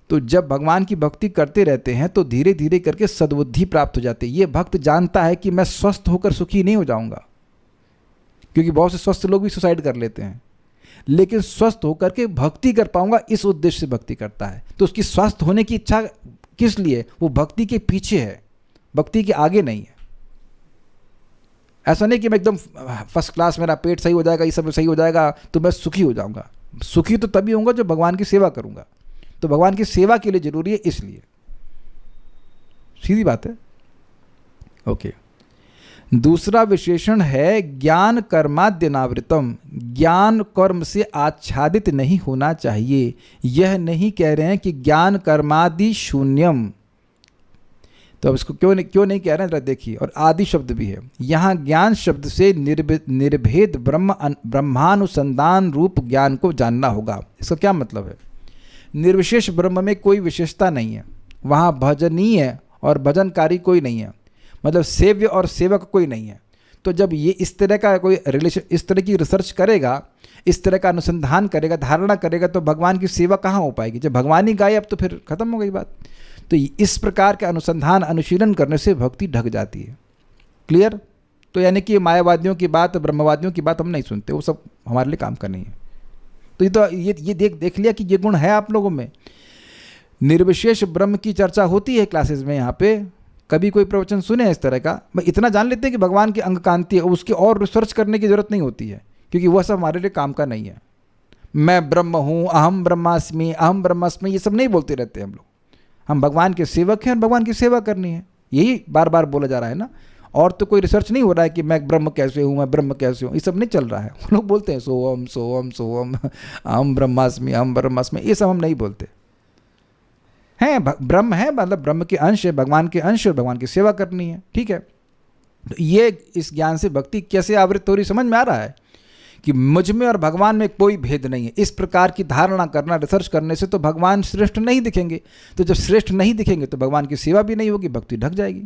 तो जब भगवान की भक्ति करते रहते हैं तो धीरे धीरे करके सद्बुद्धि प्राप्त हो जाती है। ये भक्त जानता है कि मैं स्वस्थ होकर सुखी नहीं हो जाऊंगा, क्योंकि बहुत से स्वस्थ लोग भी सुसाइड कर लेते हैं, लेकिन स्वस्थ होकर के भक्ति कर पाऊंगा, इस उद्देश्य से भक्ति करता है। तो उसकी स्वस्थ होने की इच्छा किस लिए? वो भक्ति के पीछे है, भक्ति के आगे नहीं है। ऐसा नहीं कि मैं एकदम फर्स्ट क्लास, मेरा पेट सही हो जाएगा, ये सब सही हो जाएगा तो मैं सुखी हो जाऊंगा। सुखी तो तभी होऊंगा जब भगवान की सेवा करूंगा। तो भगवान की सेवा के लिए जरूरी है, इसलिए। सीधी बात है। ओके। दूसरा विशेषण है ज्ञान कर्माद्यनावृतम। ज्ञान कर्म से आच्छादित नहीं होना चाहिए। यह नहीं कह रहे हैं कि ज्ञान कर्मादि शून्यम। तो अब इसको क्यों नहीं कह रहे हैं जरा देखिए। और आदि शब्द भी है यहाँ। ज्ञान शब्द से निर्भेद ब्रह्मानुसंधान रूप ज्ञान को जानना होगा। इसका क्या मतलब है? निर्विशेष ब्रह्म में कोई विशेषता नहीं है, वहाँ भजनीय और भजनकारी कोई नहीं है, मतलब सेव्य और सेवक कोई नहीं है। तो जब ये इस तरह का कोई रिलेशन, इस तरह की रिसर्च करेगा, इस तरह का अनुसंधान करेगा, धारणा करेगा, तो भगवान की सेवा कहाँ हो पाएगी? जब भगवान ही गायब तो फिर खत्म हो गई बात। तो इस प्रकार के अनुसंधान अनुशीलन करने से भक्ति ढक जाती है। क्लियर? तो यानी कि मायावादियों की बात, ब्रह्मवादियों की बात हम नहीं सुनते, वो सब हमारे लिए काम का नहीं है। तो ये देख लिया कि ये गुण है आप लोगों में। निर्विशेष ब्रह्म की चर्चा होती है क्लासेस में। यहाँ पे कभी कोई प्रवचन सुने इस तरह का? मैं इतना जान लेते हैं कि भगवान की अंग कांति है, उसकी और रिसर्च करने की जरूरत नहीं होती है, क्योंकि वह सब हमारे लिए काम का नहीं है। मैं ब्रह्म हूँ, अहम ब्रह्मास्मि, अहम ब्रह्मास्मि, ये सब नहीं बोलते रहते हम लोग। हम भगवान के सेवक हैं और भगवान की सेवा करनी है, यही बार बार बोला जा रहा है ना। और तो कोई रिसर्च नहीं हो रहा है कि मैं ब्रह्म कैसे हूँ, मैं ब्रह्म कैसे हूँ, ये सब नहीं चल रहा है। वो लोग बोलते हैं सोहम सोहम सोहम, अहम ब्रह्मास्मि, अहम ब्रह्मास्मि, ये सब हम नहीं बोलते हैं। ब्रह्म है मतलब ब्रह्म के अंश है, भगवान के अंश, और भगवान की सेवा करनी है, ठीक है। तो ये इस ज्ञान से भक्ति कैसे आवृत हो रही, समझ में आ रहा है कि मुझ में और भगवान में कोई भेद नहीं है। इस प्रकार की धारणा करना, रिसर्च करने से तो भगवान श्रेष्ठ नहीं दिखेंगे। तो जब श्रेष्ठ नहीं दिखेंगे तो भगवान की सेवा भी नहीं होगी, भक्ति ढक जाएगी।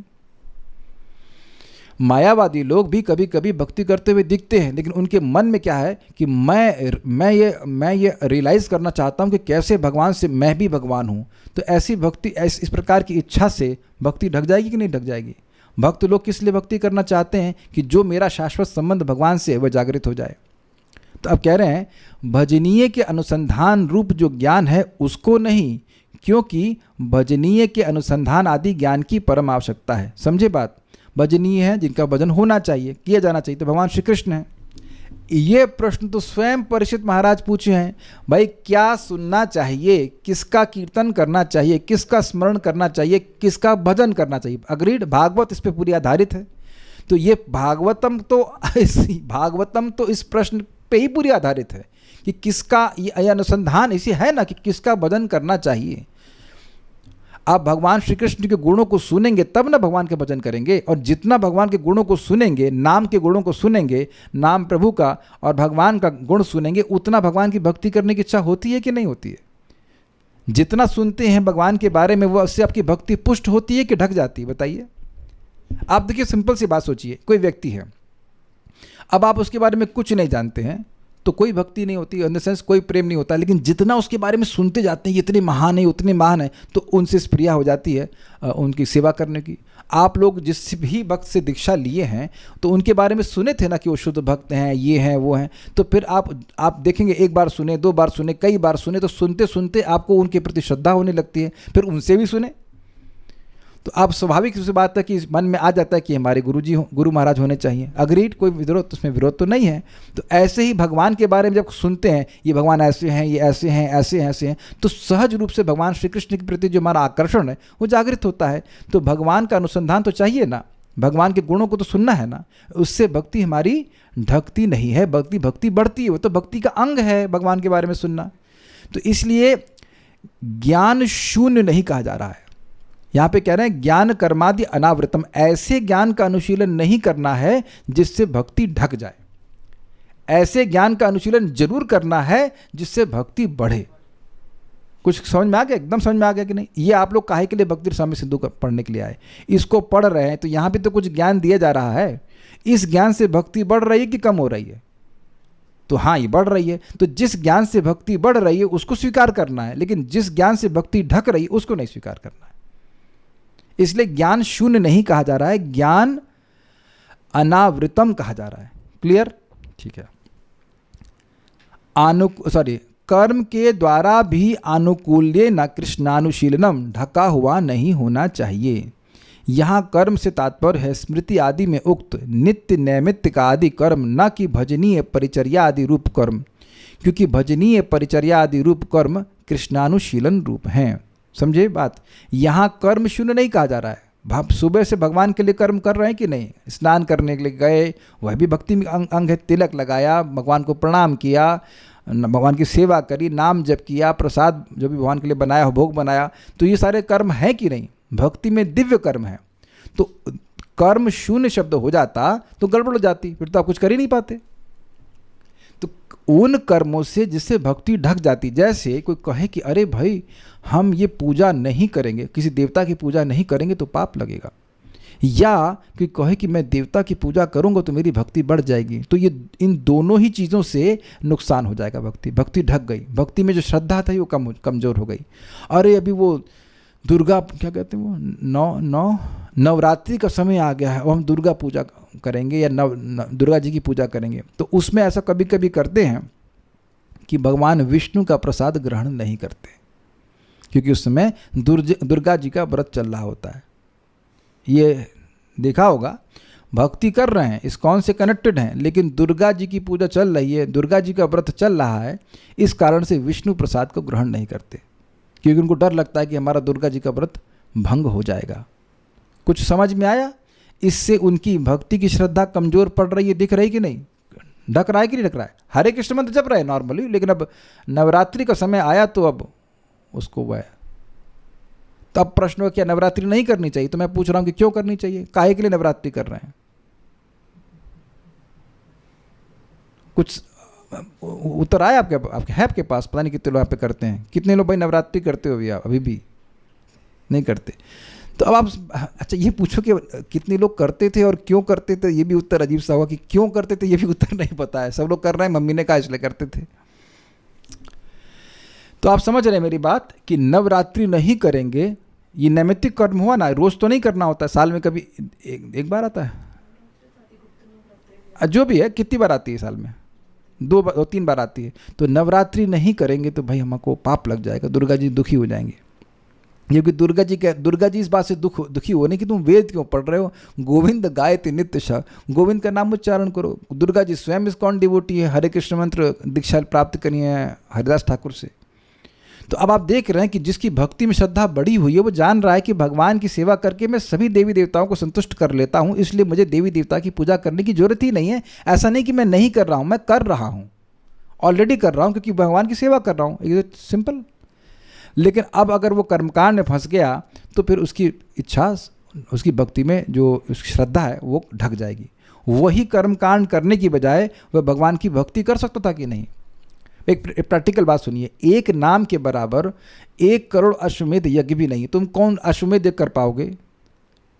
मायावादी लोग भी कभी कभी भक्ति करते हुए दिखते हैं, लेकिन उनके मन में क्या है कि मैं ये रियलाइज करना चाहता हूँ कि कैसे भगवान से मैं भी भगवान हूँ। तो ऐसी भक्ति, इस प्रकार की इच्छा से भक्ति ढक जाएगी कि नहीं ढक जाएगी? भक्त लोग किस लिए भक्ति करना चाहते हैं? कि जो मेरा शाश्वत संबंध भगवान से है वह जागृत हो जाए। तो अब कह रहे हैं भजनीय के अनुसंधान रूप जो ज्ञान है उसको नहीं, क्योंकि भजनीय के अनुसंधान आदि ज्ञान की परम आवश्यकता है। समझे बात? भजनीय है, जिनका भजन होना चाहिए, किया जाना चाहिए, तो भगवान श्री कृष्ण हैं। ये प्रश्न तो स्वयं परीक्षित महाराज पूछे हैं, भाई क्या सुनना चाहिए, किसका कीर्तन करना चाहिए, किसका स्मरण करना चाहिए, किसका भजन करना चाहिए? अग्रीड, भागवत इस पे पूरी आधारित है। तो ये भागवतम तो इस प्रश्न पे ही पूरी आधारित है कि किसका, ये अनुसंधान इसी है ना कि किसका भजन करना चाहिए। आप भगवान श्री कृष्ण के गुणों को सुनेंगे तब ना भगवान के भजन करेंगे। और जितना भगवान के गुणों को सुनेंगे, नाम के गुणों को सुनेंगे, नाम प्रभु का और भगवान का गुण सुनेंगे, उतना भगवान की भक्ति करने की इच्छा होती है कि नहीं होती है? जितना सुनते हैं भगवान के बारे में वो उससे आपकी भक्ति पुष्ट होती है कि ढक जाती है, बताइए। आप देखिए, सिंपल सी बात सोचिए, कोई व्यक्ति है, अब आप उसके बारे में कुछ नहीं जानते हैं तो कोई भक्ति नहीं होती, इन द सेंस कोई प्रेम नहीं होता। लेकिन जितना उसके बारे में सुनते जाते हैं, ये इतने महान है, उतने महान है, तो उनसे स्प्रिया हो जाती है उनकी सेवा करने की। आप लोग जिस भी भक्त से दीक्षा लिए हैं तो उनके बारे में सुने थे ना कि वो शुद्ध भक्त हैं, ये हैं, वो हैं, तो फिर आप देखेंगे, एक बार सुने, 2 बार सुने, कई बार सुने, तो सुनते सुनते आपको उनके प्रति श्रद्धा होने लगती है, फिर उनसे भी सुने तो आप स्वाभाविक सी बात है कि मन में आ जाता है कि हमारे गुरु महाराज होने चाहिए। अग्रीड, कोई विरोध, उसमें विरोध तो नहीं है। तो ऐसे ही भगवान के बारे में जब सुनते हैं, ये भगवान ऐसे हैं, ये ऐसे हैं, ऐसे हैं, ऐसे हैं, तो सहज रूप से भगवान श्री कृष्ण के प्रति जो हमारा आकर्षण है वो जागृत होता है। तो भगवान का अनुसंधान तो चाहिए ना, भगवान के गुणों को तो सुनना है ना, उससे भक्ति हमारी ढकती नहीं है, भक्ति बढ़ती है। वो तो भक्ति का अंग है भगवान के बारे में सुनना। तो इसलिए ज्ञान शून्य नहीं कहा जा रहा है। यहाँ पे कह रहे हैं ज्ञान कर्मादि अनावृतम, ऐसे ज्ञान का अनुशीलन नहीं करना है जिससे भक्ति ढक जाए। ऐसे ज्ञान का अनुशीलन जरूर करना है जिससे भक्ति बढ़े। कुछ समझ में आ गया? एकदम समझ में आ गया कि नहीं? ये आप लोग काहे के लिए भक्ति रसामृत सिंधु पढ़ने के लिए आए? इसको पढ़ रहे हैं तो यहाँ पे तो कुछ ज्ञान दिया जा रहा है। इस ज्ञान से भक्ति बढ़ रही है कि कम हो रही है? तो हाँ, ये बढ़ रही है। तो जिस ज्ञान से भक्ति बढ़ रही है उसको स्वीकार करना है, लेकिन जिस ज्ञान से भक्ति ढक रही है उसको नहीं स्वीकार करना है। इसलिए ज्ञान शून्य नहीं कहा जा रहा है, ज्ञान अनावृतम कहा जा रहा है। क्लियर? ठीक है। कर्म के द्वारा भी आनुकूल्य न कृष्णानुशीलनम, ढका हुआ नहीं होना चाहिए। यहाँ कर्म से तात्पर्य है स्मृति आदि में उक्त नित्य नैमित्तिक आदि कर्म, न कि भजनीय परिचर्या आदि रूप कर्म, क्योंकि भजनीय परिचर्या आदि रूप कर्म कृष्णानुशीलन रूप हैं। समझे बात? यहाँ कर्म शून्य नहीं कहा जा रहा है। सुबह से भगवान के लिए कर्म कर रहे हैं कि नहीं? स्नान करने के लिए गए, वह भी भक्ति में अंग है। तिलक लगाया, भगवान को प्रणाम किया, भगवान की सेवा करी, नाम जप किया, प्रसाद जो भी भगवान के लिए बनाया हो, भोग बनाया, तो ये सारे कर्म हैं कि नहीं? भक्ति में दिव्य कर्म है। तो कर्म शून्य शब्द हो जाता तो गड़बड़ हो जाती, फिर तो आप कुछ कर ही नहीं पाते। तो उन कर्मों से जिससे भक्ति ढक जाती, जैसे कोई कहे कि अरे भाई हम ये पूजा नहीं करेंगे, किसी देवता की पूजा नहीं करेंगे तो पाप लगेगा, या कोई कहे कि मैं देवता की पूजा करूंगा तो मेरी भक्ति बढ़ जाएगी, तो ये इन दोनों ही चीज़ों से नुकसान हो जाएगा। भक्ति ढक गई, भक्ति में जो श्रद्धा था वो कमज़ोर हो गई। अरे अभी वो दुर्गा, क्या कहते हैं वो, नवरात्रि का समय आ गया है और हम दुर्गा पूजा करेंगे या दुर्गा जी की पूजा करेंगे, तो उसमें ऐसा कभी कभी करते हैं कि भगवान विष्णु का प्रसाद ग्रहण नहीं करते, क्योंकि उस समय दुर्गा जी का व्रत चल रहा होता है। ये देखा होगा, भक्ति कर रहे हैं, इस्कॉन से कनेक्टेड हैं, लेकिन दुर्गा जी की पूजा चल रही है, दुर्गा जी का व्रत चल रहा है, इस कारण से विष्णु प्रसाद को ग्रहण नहीं करते, क्योंकि उनको डर लगता है कि हमारा दुर्गा जी का व्रत भंग हो जाएगा। कुछ समझ में आया? इससे उनकी भक्ति की श्रद्धा कमजोर पड़ रही है, दिख रही कि नहीं? ढक रहा है कि नहीं ढक रहा है? हरे कृष्ण मंत्र जप रहे हैं नॉर्मली, लेकिन अब नवरात्रि का समय आया तो अब उसको वह, तब प्रश्न हो क्या नवरात्रि नहीं करनी चाहिए? तो मैं पूछ रहा हूं कि क्यों करनी चाहिए? काहे के लिए नवरात्रि कर रहे हैं? कुछ उत्तर आया आपके है आपके पास? पता नहीं कितने लोग यहाँ पे करते हैं। कितने लोग भाई नवरात्रि करते हो भैया? अभी भी नहीं करते। तो अब आप अच्छा ये पूछो कि कितने लोग करते थे और क्यों करते थे, ये भी उत्तर अजीब सा होगा कि क्यों करते थे, ये भी उत्तर नहीं पता है। सब लोग कर रहे हैं, मम्मी ने कहा इसलिए करते थे। तो आप समझ रहे हैं मेरी बात कि नवरात्रि नहीं करेंगे, ये नैमित्तिक कर्म हुआ ना, रोज तो नहीं करना होता, साल में कभी एक बार आता है, जो भी है। कितनी बार आती है साल में? 2-3 बार आती है। तो नवरात्रि नहीं करेंगे तो भाई हमको पाप लग जाएगा, दुर्गा जी दुखी हो जाएंगे, क्योंकि दुर्गा जी इस बात से दुखी होने की तुम वेद क्यों पढ़ रहे हो? गोविंद गायते नित्य श, गोविंद का नाम उच्चारण करो। दुर्गा जी स्वयं इस्कॉन डिवोटी है, हरे कृष्ण मंत्र दीक्षा प्राप्त करनी है हरिदास ठाकुर से। तो अब आप देख रहे हैं कि जिसकी भक्ति में श्रद्धा बढ़ी हुई है वो जान रहा है कि भगवान की सेवा करके मैं सभी देवी देवताओं को संतुष्ट कर लेता हूँ, इसलिए मुझे देवी देवता की पूजा करने की जरूरत ही नहीं है। ऐसा नहीं कि मैं नहीं कर रहा हूँ, मैं कर रहा हूँ, ऑलरेडी कर रहा हूँ, क्योंकि भगवान की सेवा कर रहा हूँ। ये सिंपल। लेकिन अब अगर वो कर्मकांड में फंस गया तो फिर उसकी इच्छा, उसकी भक्ति में जो उसकी श्रद्धा है वो ढक जाएगी। वही कर्मकांड करने की बजाय वह भगवान की भक्ति कर सकता था कि नहीं? एक प्रैक्टिकल बात सुनिए, एक नाम के बराबर 1 करोड़ अश्वमेध यज्ञ भी नहीं। तुम कौन अश्वमेध यज्ञ कर पाओगे?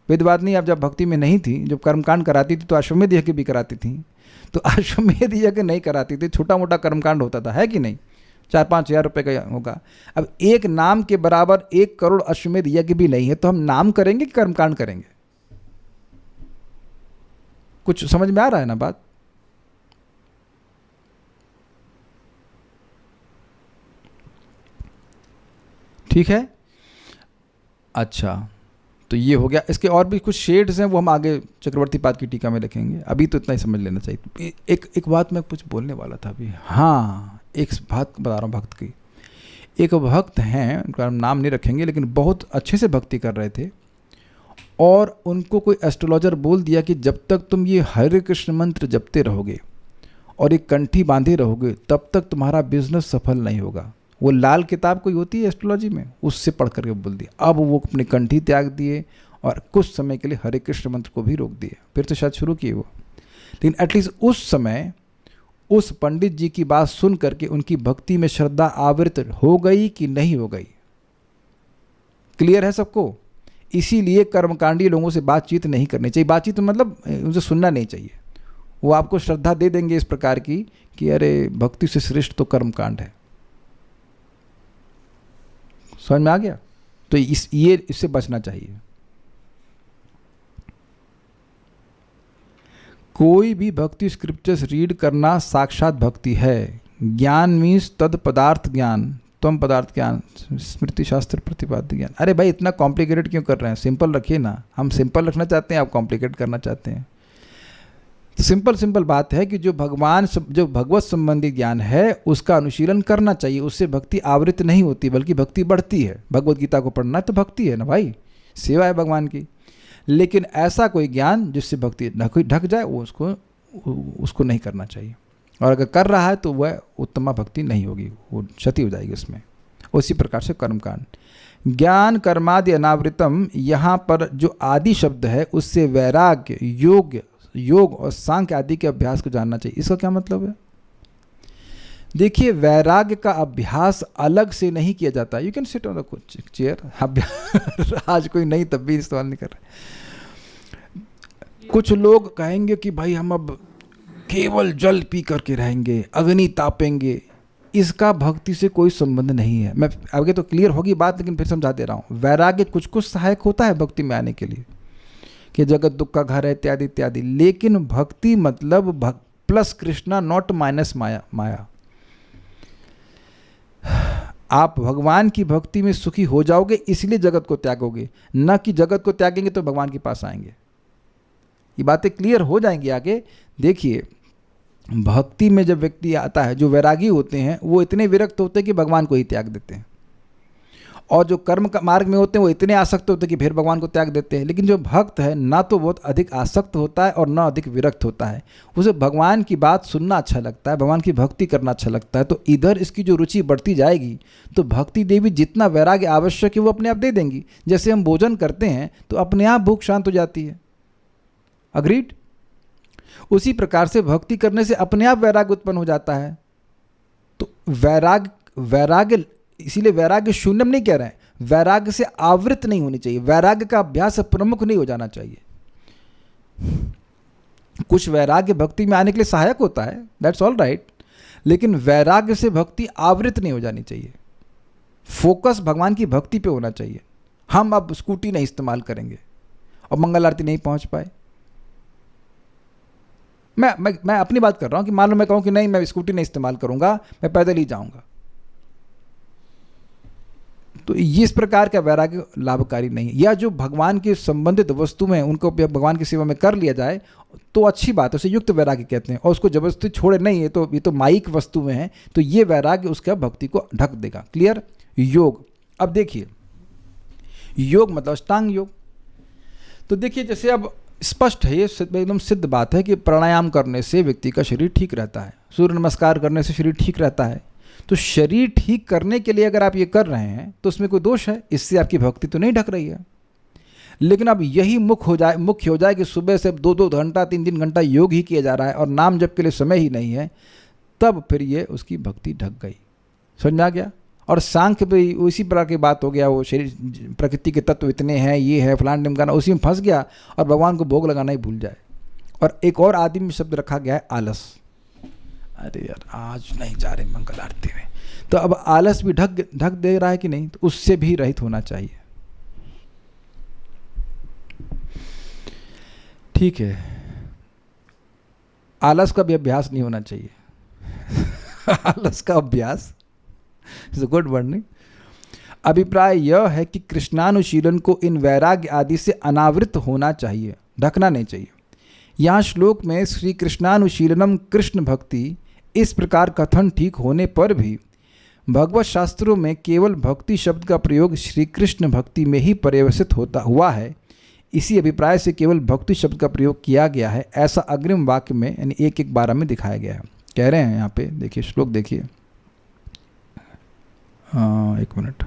वेदवादिनी आप जब भक्ति में नहीं थी, जब कर्मकांड कराती थी तो अश्वमेध यज्ञ भी कराती थी, तो अश्वमेध यज्ञ नहीं कराती थी, छोटा मोटा कर्मकांड होता था, है कि नहीं? 4-5 हज़ार रुपये का होगा। अब एक नाम के बराबर 1 करोड़ अश्वमेध यज्ञ भी नहीं है, तो हम नाम करेंगे कि कर्मकांड करेंगे? कुछ समझ में आ रहा है ना बात? ठीक है, अच्छा, तो ये हो गया। इसके और भी कुछ शेड्स हैं, वो हम आगे चक्रवर्ती पाद की टीका में लिखेंगे, अभी तो इतना ही समझ लेना चाहिए। एक बात मैं कुछ बोलने वाला था अभी, हाँ, एक बात बता रहा हूँ भक्त की। एक भक्त हैं, उनका हम नाम नहीं रखेंगे, लेकिन बहुत अच्छे से भक्ति कर रहे थे, और उनको कोई एस्ट्रोलॉजर बोल दिया कि जब तक तुम ये हरे कृष्ण मंत्र जपते रहोगे और एक कंठी बांधे रहोगे, तब तक तुम्हारा बिजनेस सफल नहीं होगा। वो लाल किताब कोई होती है एस्ट्रोलॉजी में, उससे पढ़ करके बोल दिया। अब वो अपनी कंठी त्याग दिए और कुछ समय के लिए हरे कृष्ण मंत्र को भी रोक दिए, फिर तो शायद शुरू किए वो, लेकिन एटलीस्ट उस समय उस पंडित जी की बात सुन करके उनकी भक्ति में श्रद्धा आवृत हो गई कि नहीं हो गई? क्लियर है सबको? इसीलिए कर्मकांडी लोगों से बातचीत नहीं करनी चाहिए। बातचीत मतलब उनसे सुनना नहीं चाहिए, वो आपको श्रद्धा दे देंगे इस प्रकार की कि अरे भक्ति से श्रेष्ठ तो कर्मकांड है। समझ में आ गया? तो इससे बचना चाहिए। कोई भी भक्ति स्क्रिप्चर्स रीड करना साक्षात भक्ति है। ज्ञान मीन्स तद पदार्थ ज्ञान, त्वम पदार्थ ज्ञान, स्मृति शास्त्र प्रतिपाद्य ज्ञान। अरे भाई इतना कॉम्प्लिकेटेड क्यों कर रहे हैं? सिंपल रखिए ना। हम सिंपल रखना चाहते हैं, आप कॉम्प्लिकेट करना चाहते हैं। सिंपल बात है कि जो भगवत संबंधी ज्ञान है उसका अनुशीलन करना चाहिए, उससे भक्ति आवृत नहीं होती बल्कि भक्ति बढ़ती है। भगवत गीता को पढ़ना तो भक्ति है ना भाई, सेवा है भगवान की। लेकिन ऐसा कोई ज्ञान जिससे भक्ति ढक जाए वो उसको नहीं करना चाहिए, और अगर कर रहा है तो वह उत्तमा भक्ति नहीं होगी, वो क्षति हो जाएगी उसमें। उसी प्रकार से कर्मकांड, ज्ञान कर्मादि अनावृतम, यहाँ पर जो आदि शब्द है उससे वैराग्य, योग और सांख्य आदि के अभ्यास को जानना चाहिए। इसका क्या मतलब है? देखिए, वैराग्य का अभ्यास अलग से नहीं किया जाता। You can sit on the chair. आज कोई नई तब्दील इस्तेमाल नहीं कर रहे। कुछ लोग कहेंगे कि भाई हम अब केवल जल पी करके रहेंगे, अग्नि तापेंगे। इसका भक्ति से कोई संबंध नहीं है। मैं आगे तो क्लियर होगी बात, लेकिन फिर समझा दे रहा हूँ। वैराग्य कुछ सहायक होता है भक्ति में आने के लिए, कि जगत दुख का घर है इत्यादि इत्यादि, लेकिन भक्ति मतलब प्लस कृष्णा, नॉट माइनस माया। आप भगवान की भक्ति में सुखी हो जाओगे इसलिए जगत को त्यागोगे, न कि जगत को त्यागेंगे तो भगवान के पास आएंगे। ये बातें क्लियर हो जाएंगी आगे। देखिए, भक्ति में जब व्यक्ति आता है, जो वैरागी होते हैं वो इतने विरक्त होते हैं कि भगवान को ही त्याग देते हैं, और जो कर्म का मार्ग में होते हैं वो इतने आसक्त होते हैं कि फिर भगवान को त्याग देते हैं। लेकिन जो भक्त है ना तो बहुत अधिक आसक्त होता है और ना अधिक विरक्त होता है, उसे भगवान की बात सुनना अच्छा लगता है, भगवान की भक्ति करना अच्छा लगता है। तो इधर इसकी जो रुचि बढ़ती जाएगी तो भक्ति देवी जितना वैराग्य आवश्यक है वो अपने आप दे देंगी। जैसे हम भोजन करते हैं तो अपने आप भूख शांत हो जाती है। अग्रीड? उसी प्रकार से भक्ति करने से अपने आप वैराग्य उत्पन्न हो जाता है। तो वैराग्य इसीलिए वैराग्य शून्यम नहीं कह रहे हैं, वैराग्य से आवृत नहीं होनी चाहिए, वैराग्य का अभ्यास प्रमुख नहीं हो जाना चाहिए। कुछ वैराग्य भक्ति में आने के लिए सहायक होता है, दैट्स ऑल राइट, लेकिन वैराग्य से भक्ति आवृत नहीं हो जानी चाहिए। फोकस भगवान की भक्ति पे होना चाहिए। हम अब स्कूटी नहीं इस्तेमाल करेंगे और मंगल आरती नहीं पहुंच पाए। मैं अपनी बात कर रहा हूं कि मान लो मैं कहूं कि नहीं, मैं स्कूटी नहीं इस्तेमाल करूंगा, मैं पैदल ही जाऊंगा, तो इस प्रकार का वैराग्य लाभकारी नहीं है। या जो भगवान के संबंधित वस्तु में उनको भगवान की सेवा में कर लिया जाए तो अच्छी बात है, उसे युक्त वैराग्य कहते हैं, और उसको जबरदस्ती छोड़े नहीं, ये तो माइक वस्तु में है, तो ये वैराग्य उसका भक्ति को ढक देगा। क्लियर? योग, अब देखिए, योग मतलब अष्टांग योग। तो देखिए, जैसे अब स्पष्ट है, ये एकदम सिद्ध बात है कि प्राणायाम करने से व्यक्ति का शरीर ठीक रहता है, सूर्य नमस्कार करने से शरीर ठीक रहता है। तो शरीर ठीक करने के लिए अगर आप ये कर रहे हैं तो उसमें कोई दोष है? इससे आपकी भक्ति तो नहीं ढक रही है। लेकिन अब यही मुख्य हो जाए कि सुबह से 2-2 घंटा 3-3 घंटा योग ही किया जा रहा है और नाम जप के लिए समय ही नहीं है, तब फिर ये उसकी भक्ति ढक गई। समझ में आ गया। और सांख्य भी उसी प्रकार की बात हो गया, वो शरीर प्रकृति के तत्व इतने हैं, ये है फलान ढिमकाना, उसी में फंस गया और भगवान को भोग लगाना ही भूल जाए। और एक और आदि में शब्द रखा गया है आलस। अरे यार आज नहीं जा रहे मंगल आरती में, तो अब आलस भी ढक दे रहा है कि नहीं, तो उससे भी रहित होना चाहिए। ठीक है, आलस का भी अभ्यास नहीं होना चाहिए। आलस का अभ्यास इज अ गुड वर्ड नहीं। अभिप्राय यह है कि कृष्णानुशीलन को इन वैराग्य आदि से अनावृत होना चाहिए, ढकना नहीं चाहिए। यहाँ श्लोक में श्री कृष्णानुशीलनम कृष्ण भक्ति इस प्रकार कथन ठीक होने पर भी भगवत शास्त्रों में केवल भक्ति शब्द का प्रयोग श्री कृष्ण भक्ति में ही पर्यवसित होता हुआ है। इसी अभिप्राय से केवल भक्ति शब्द का प्रयोग किया गया है, ऐसा अग्रिम वाक्य में यानी 1:12 में दिखाया गया है। कह रहे हैं यहाँ पे, देखिए श्लोक देखिए, एक मिनट,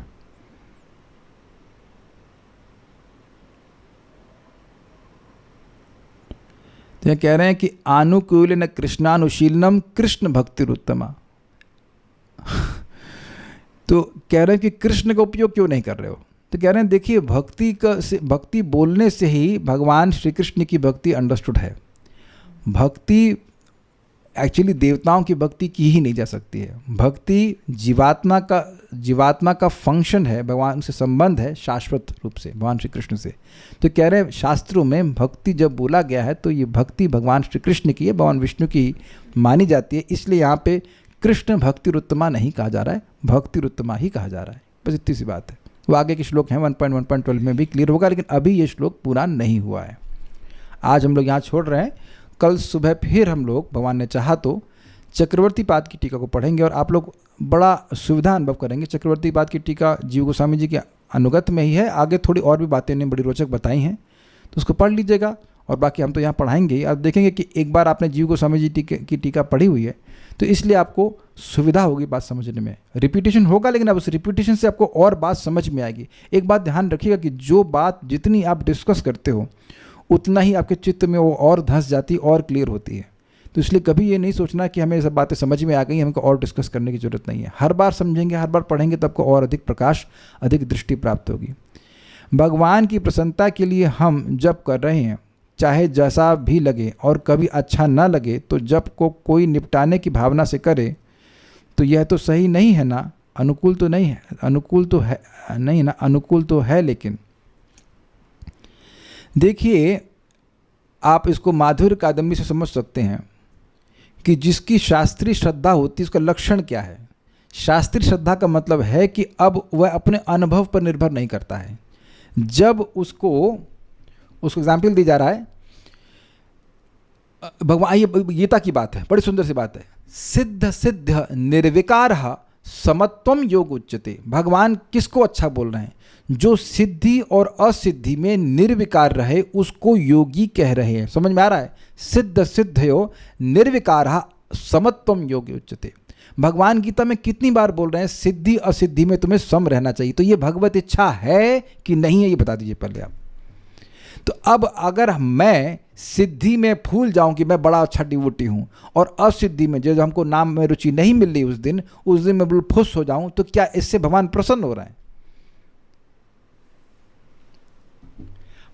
तो ये कह रहे हैं कि आनुकूलन कृष्णानुशीलनम कृष्ण भक्तिरुत्तमा। तो कह रहे हैं कि कृष्ण का उपयोग क्यों नहीं कर रहे हो, तो कह रहे हैं देखिए भक्ति बोलने से ही भगवान श्री कृष्ण की भक्ति अंडरस्टूड है। भक्ति एक्चुअली देवताओं की भक्ति की ही नहीं जा सकती है। भक्ति जीवात्मा का फंक्शन है, भगवान से संबंध है शाश्वत रूप से भगवान श्री कृष्ण से। तो कह रहे हैं शास्त्रों में भक्ति जब बोला गया है तो ये भक्ति भगवान श्री कृष्ण की है, भगवान विष्णु की मानी जाती है। इसलिए यहाँ पे कृष्ण भक्तिरुत्तमा नहीं कहा जा रहा है, भक्तिरुत्तमा ही कहा जा रहा है। बस इतनी सी बात है। वो आगे के श्लोक हैं 1.1.12 में भी क्लियर होगा, लेकिन अभी ये श्लोक पूरा नहीं हुआ है। आज हम लोग यहाँ छोड़ रहे हैं, कल सुबह फिर हम लोग भगवान ने चाहा तो चक्रवर्ती पाद की टीका को पढ़ेंगे और आप लोग बड़ा सुविधा अनुभव करेंगे। चक्रवर्ती पाद की टीका जीव गोस्वामी जी के अनुगत में ही है, आगे थोड़ी और भी बातें उन्होंने बड़ी रोचक बताई हैं, तो उसको पढ़ लीजिएगा। और बाकी हम तो यहाँ पढ़ाएंगे ही। आप देखेंगे कि एक बार आपने जीव गोस्वामी जी की टीका पढ़ी हुई है, तो इसलिए आपको सुविधा होगी बात समझने में। रिपीटेशन होगा, लेकिन अब उस रिपीटेशन से आपको और बात समझ में आएगी। एक बात ध्यान रखिएगा कि जो बात जितनी आप डिस्कस करते हो उतना ही आपके चित्त में वो और धंस जाती, और क्लियर होती है। तो इसलिए कभी ये नहीं सोचना कि हमें सब बातें समझ में आ गई, हमको और डिस्कस करने की ज़रूरत नहीं है। हर बार समझेंगे, हर बार पढ़ेंगे, तो आपको और अधिक प्रकाश, अधिक दृष्टि प्राप्त होगी। भगवान की प्रसन्नता के लिए हम जप कर रहे हैं, चाहे जैसा भी लगे, और कभी अच्छा ना लगे तो जप को कोई निपटाने की भावना से करे, तो यह तो सही नहीं है ना। अनुकूल तो नहीं है, अनुकूल तो है नहीं ना, अनुकूल तो है। लेकिन देखिए, आप इसको माधुर्य कादम्बरी से समझ सकते हैं कि जिसकी शास्त्रीय श्रद्धा होती है उसका लक्षण क्या है। शास्त्रीय श्रद्धा का मतलब है कि अब वह अपने अनुभव पर निर्भर नहीं करता है। जब उसको एग्जाम्पल दी जा रहा है, भगवान, ये गीता की बात है, बड़ी सुंदर सी बात है। सिद्ध सिद्ध निर्विकार समत्वम योग उच्यते। भगवान किसको अच्छा बोल रहे हैं? जो सिद्धि और असिद्धि में निर्विकार रहे उसको योगी कह रहे हैं। समझ में आ रहा है? सिद्ध सिद्धयो निर्विकार समत्वम योग उच्यते। भगवान गीता में कितनी बार बोल रहे हैं सिद्धि असिद्धि में तुम्हें सम रहना चाहिए। तो ये भगवत इच्छा है कि नहीं है, ये बता दीजिए पहले आप। तो अब अगर मैं सिद्धि में भूल जाऊं कि मैं बड़ा अच्छा डिवोटी हूं, और असिद्धि में जो हमको नाम में रुचि नहीं मिल रही उस दिन मैं बिल्कुल फुस हो जाऊं, तो क्या इससे भगवान प्रसन्न हो रहे हैं?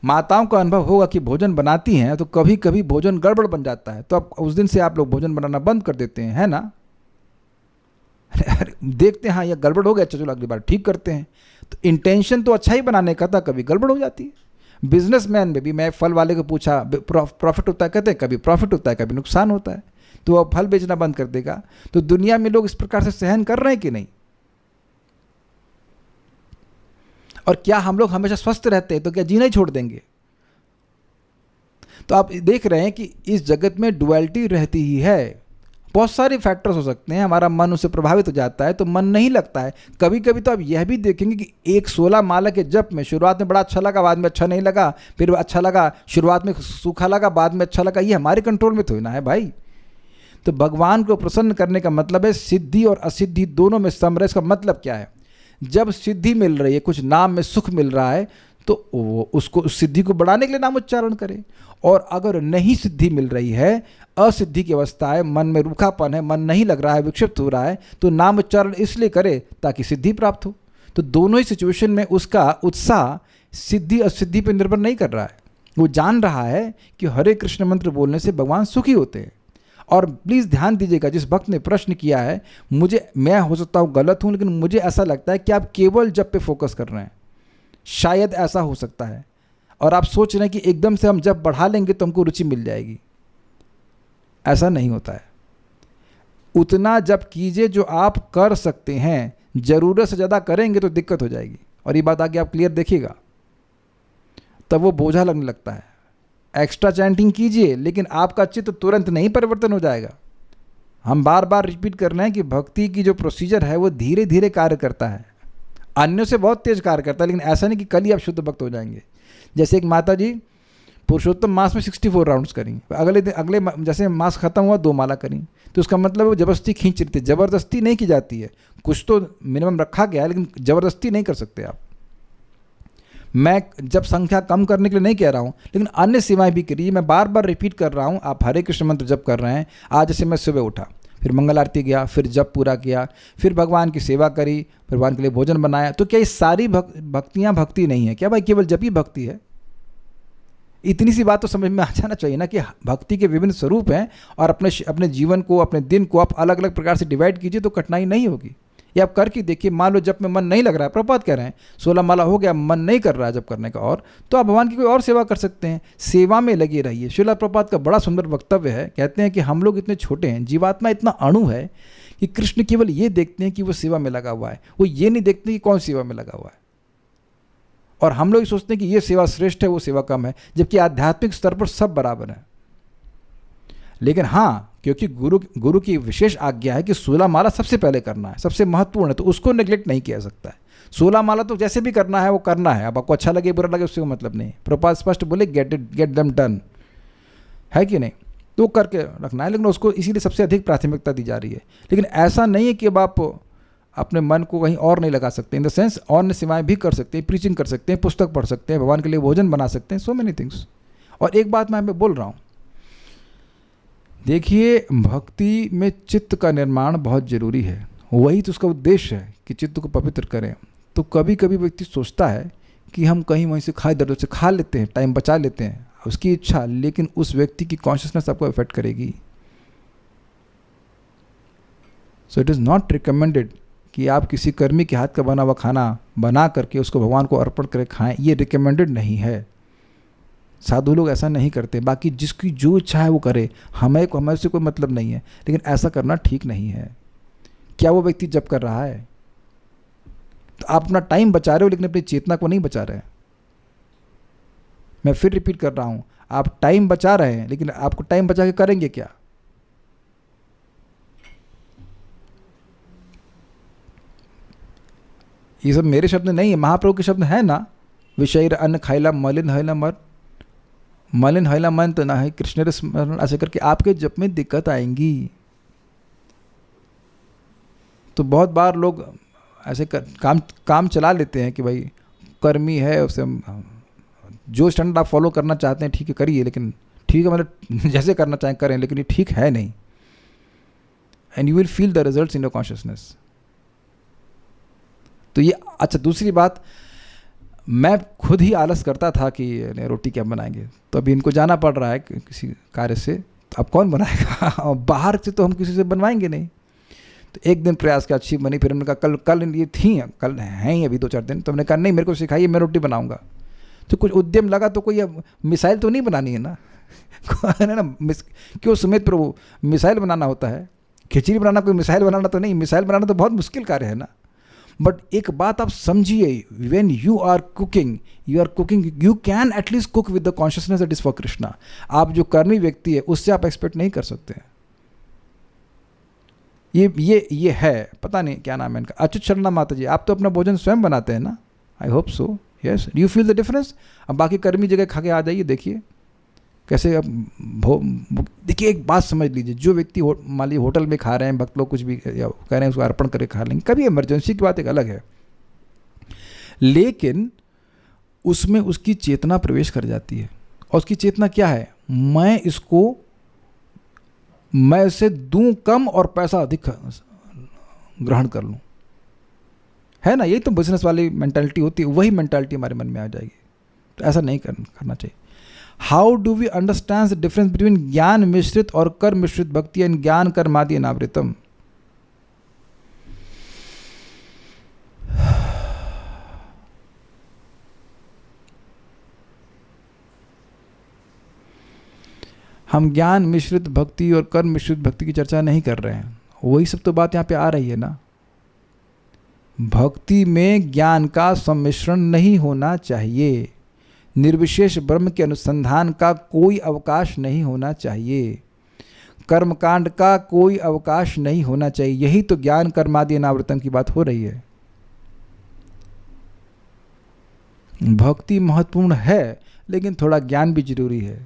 माताओं का अनुभव होगा कि भोजन बनाती हैं तो कभी कभी भोजन गड़बड़ बन जाता है, तो अब उस दिन से आप लोग भोजन बनाना बंद कर देते हैं, है ना? अरे देखते हैं, हाँ ये गड़बड़ हो गया, अच्छा चलो अगली बार ठीक करते हैं। तो इंटेंशन तो अच्छा ही बनाने का था, कभी गड़बड़ हो जाती है। बिजनेसमैन में भी मैं फल वाले को पूछा प्रॉफिट होता है, कहते हैं कभी प्रॉफिट होता है कभी नुकसान होता है, तो वह फल बेचना बंद कर देगा। तो दुनिया में लोग इस प्रकार से सहन कर रहे हैं कि नहीं? और क्या हम लोग हमेशा स्वस्थ रहते हैं तो क्या जीना ही छोड़ देंगे? तो आप देख रहे हैं कि इस जगत में डुअलिटी रहती ही है। बहुत सारे फैक्टर्स हो सकते हैं, हमारा मन उससे प्रभावित हो जाता है तो मन नहीं लगता है। कभी कभी तो आप यह भी देखेंगे कि एक 16 माला के जप में शुरुआत में बड़ा अच्छा लगा, बाद में अच्छा नहीं लगा, फिर अच्छा लगा, शुरुआत में सूखा लगा, बाद में अच्छा लगा। ये हमारे कंट्रोल में थोड़ी ना है भाई। तो भगवान को प्रसन्न करने का मतलब है सिद्धि और असिद्धि दोनों में सम रहे। इसका मतलब क्या है? जब सिद्धि मिल रही है, कुछ नाम में सुख मिल रहा है, तो वो उसको उस सिद्धि को बढ़ाने के लिए नाम उच्चारण करे। और अगर नहीं सिद्धि मिल रही है, असिद्धि की अवस्था है, मन में रूखापन है, मन नहीं लग रहा है, विक्षिप्त हो रहा है, तो नाम उच्चारण इसलिए करे ताकि सिद्धि प्राप्त हो। तो दोनों ही सिचुएशन में उसका उत्साह सिद्धि असिद्धि पर निर्भर नहीं कर रहा है। वो जान रहा है कि हरे कृष्ण मंत्र बोलने से भगवान सुखी होते हैं। और प्लीज़ ध्यान दीजिएगा, जिस भक्त ने प्रश्न किया है, मैं हो सकता हूँ गलत हूँ, लेकिन मुझे ऐसा लगता है कि आप केवल जप पे फोकस कर रहे हैं। शायद ऐसा हो सकता है। और आप सोच रहे हैं कि एकदम से हम जब बढ़ा लेंगे तो हमको रुचि मिल जाएगी। ऐसा नहीं होता है। उतना जप कीजिए जो आप कर सकते हैं। ज़रूरत से ज़्यादा करेंगे तो दिक्कत हो जाएगी। और ये बात आगे आप क्लियर देखिएगा, तब वो बोझा लगने लगता है। एक्स्ट्रा चैंटिंग कीजिए, लेकिन आपका चित्त तुरंत नहीं परिवर्तन हो जाएगा। हम बार बार रिपीट कर रहे हैं कि भक्ति की जो प्रोसीजर है वो धीरे धीरे कार्य करता है। अन्यों से बहुत तेज कार्य करता है, लेकिन ऐसा नहीं कि कल ही आप शुद्ध भक्त हो जाएंगे। जैसे एक माता जी पुरुषोत्तम मास में 64 राउंड्स करी, अगले जैसे मास खत्म हुआ 2 माला करी, तो उसका मतलब वो जबरदस्ती खींच रही थी। जबरदस्ती नहीं की जाती है, कुछ तो मिनिमम रखा गया है, लेकिन जबरदस्ती नहीं कर सकते आप। मैं जब संख्या कम करने के लिए नहीं कह रहा हूँ, लेकिन अन्य सेवाएं भी करिए। मैं बार बार रिपीट कर रहा हूँ, आप हरे कृष्ण मंत्र जप कर रहे हैं। आज जैसे मैं सुबह उठा, फिर मंगल आरती गया, फिर जप पूरा किया, फिर भगवान की सेवा करी, फिर भगवान के लिए भोजन बनाया, तो क्या ये सारी भक्तियाँ भक्ति नहीं है क्या भाई? केवल जप ही भक्ति है? इतनी सी बात तो समझ में आ जाना चाहिए ना कि भक्ति के विभिन्न स्वरूप हैं, और अपने जीवन को, अपने दिन को आप अलग अलग प्रकार से डिवाइड कीजिए तो कठिनाई नहीं होगी। ये आप करके देखिए। मान लो जब में मन नहीं लग रहा है, प्रभुपाद कह रहे हैं 16 माला हो गया, मन नहीं कर रहा है जब करने का, और तो आप भगवान की कोई और सेवा कर सकते हैं। सेवा में लगे रहिए। श्रील प्रभुपाद का बड़ा सुंदर वक्तव्य है। कहते हैं कि हम लोग इतने छोटे हैं, जीवात्मा इतना अणु है कि कृष्ण केवल ये देखते हैं कि वो सेवा में लगा हुआ है, वो ये नहीं देखते कि कौन सेवा में लगा हुआ है। और हम लोग सोचते हैं कि ये सेवा श्रेष्ठ है, वो सेवा कम है, जबकि आध्यात्मिक स्तर पर सब बराबर है। लेकिन हाँ, क्योंकि गुरु की विशेष आज्ञा है कि 16 माला सबसे पहले करना है, सबसे महत्वपूर्ण है, तो उसको नेग्लेक्ट नहीं किया सकता है। 16 माला तो जैसे भी करना है वो करना है। अब आपको अच्छा लगे बुरा लगे उससे मतलब नहीं। प्रभुपाद स्पष्ट बोले गेट देम डन, है कि नहीं? तो करके रखना है, लेकिन उसको इसीलिए सबसे अधिक प्राथमिकता दी जा रही है। लेकिन ऐसा नहीं है कि अब आप अपने मन को कहीं और नहीं लगा सकते। इन द सेंस अन्य सेवाएं भी कर सकते हैं, प्रीचिंग कर सकते हैं, पुस्तक पढ़ सकते हैं, भगवान के लिए भोजन बना सकते हैं, सो मेनी थिंग्स। और एक बात मैं बोल रहा हूँ, देखिए भक्ति में चित्त का निर्माण बहुत जरूरी है। वही तो उसका उद्देश्य है कि चित्त को पवित्र करें। तो कभी कभी व्यक्ति सोचता है कि हम कहीं वहीं से खाए दर्द से खा लेते हैं, टाइम बचा लेते हैं, उसकी इच्छा, लेकिन उस व्यक्ति की कॉन्शियसनेस आपको अफेक्ट करेगी। So it is not recommended कि आप किसी कर्मी के हाथ का बना हुआ खाना बना करके उसको भगवान को अर्पण करके खाएं। ये रिकमेंडेड नहीं है। साधु लोग ऐसा नहीं करते। बाकी जिसकी जो इच्छा है वो करे, हमें से कोई मतलब नहीं है, लेकिन ऐसा करना ठीक नहीं है। क्या वो व्यक्ति जप कर रहा है? तो आप अपना टाइम बचा रहे हो, लेकिन अपनी चेतना को नहीं बचा रहे। मैं फिर रिपीट कर रहा हूं, आप टाइम बचा रहे हैं, लेकिन आपको टाइम बचा के करेंगे क्या? ये सब मेरे शब्द नहीं है, महाप्रभु के शब्द है ना। विषय अन्न खाइला मलिन हैला मर, मलिन हैला मन तो ना है कृष्ण स्मरण, ऐसे करके आपके जप में दिक्कत आएंगी। तो बहुत बार लोग ऐसे काम चला लेते हैं कि भाई कर्मी है, उसे जो स्टैंडर्ड आप फॉलो करना चाहते हैं ठीक है करिए, लेकिन ठीक है मतलब जैसे करना चाहें करें, लेकिन ये ठीक है नहीं। And you will feel the results in your consciousness. तो ये अच्छा। दूसरी बात, मैं खुद ही आलस करता था कि रोटी क्या बनाएंगे, तो अभी इनको जाना पड़ रहा है किसी कार्य से, तो अब कौन बनाएगा? बाहर से तो हम किसी से बनवाएंगे नहीं। तो एक दिन प्रयास किया, अच्छी बनी, फिर हमने कहा कल ये थी, कल हैं ही अभी 2-4 दिन, तो हमने कहा नहीं मेरे को सिखाइए, मैं रोटी बनाऊंगा। तो कुछ उद्यम लगा, तो कोई मिसाइल तो नहीं बनानी है ना ना क्यों सुमित प्रभु, मिसाइल बनाना होता है? खिचड़ी बनाना कोई मिसाइल बनाना तो नहीं। मिसाइल बनाना तो बहुत मुश्किल कार्य है ना। बट एक बात आप समझिए, when you are cooking, you can at least cook with the consciousness that is for Krishna. आप जो कर्मी व्यक्ति है उससे आप एक्सपेक्ट नहीं कर सकते हैं। ये है, पता नहीं क्या नाम है इनका, अच्युत शर्मा माता जी, आप तो अपना भोजन स्वयं बनाते हैं ना? I hope so, yes. You feel the difference? अब बाकी कर्मी जगह खा के आ जाइए, देखिए कैसे। अब देखिए एक बात समझ लीजिए, जो व्यक्ति मान लीजिए होटल में खा रहे हैं, भक्त लोग कुछ भी या कह रहे हैं उसको अर्पण करके खा लेंगे, कभी इमरजेंसी की बात एक अलग है। लेकिन उसमें उसकी चेतना प्रवेश कर जाती है। और उसकी चेतना क्या है? मैं इसे दूं कम और पैसा अधिक ग्रहण कर लूं, है ना? यही तो बिजनेस वाली मेंटालिटी होती है, वही मेंटालिटी हमारे मन में आ जाएगी। तो ऐसा नहीं करना चाहिए। How do we understand the difference between ज्ञान मिश्रित और कर्म मिश्रित भक्ति एंड ज्ञान कर्मादि अनावृतम? हम ज्ञान मिश्रित भक्ति और कर्म मिश्रित भक्ति की चर्चा नहीं कर रहे हैं, वही सब तो बात यहाँ पे आ रही है ना। भक्ति में ज्ञान का सम्मिश्रण नहीं होना चाहिए, निर्विशेष ब्रह्म के अनुसंधान का कोई अवकाश नहीं होना चाहिए, कर्मकांड का कोई अवकाश नहीं होना चाहिए। यही तो ज्ञान कर्मादि अनावृतम की बात हो रही है। भक्ति महत्वपूर्ण है, लेकिन थोड़ा ज्ञान भी जरूरी है।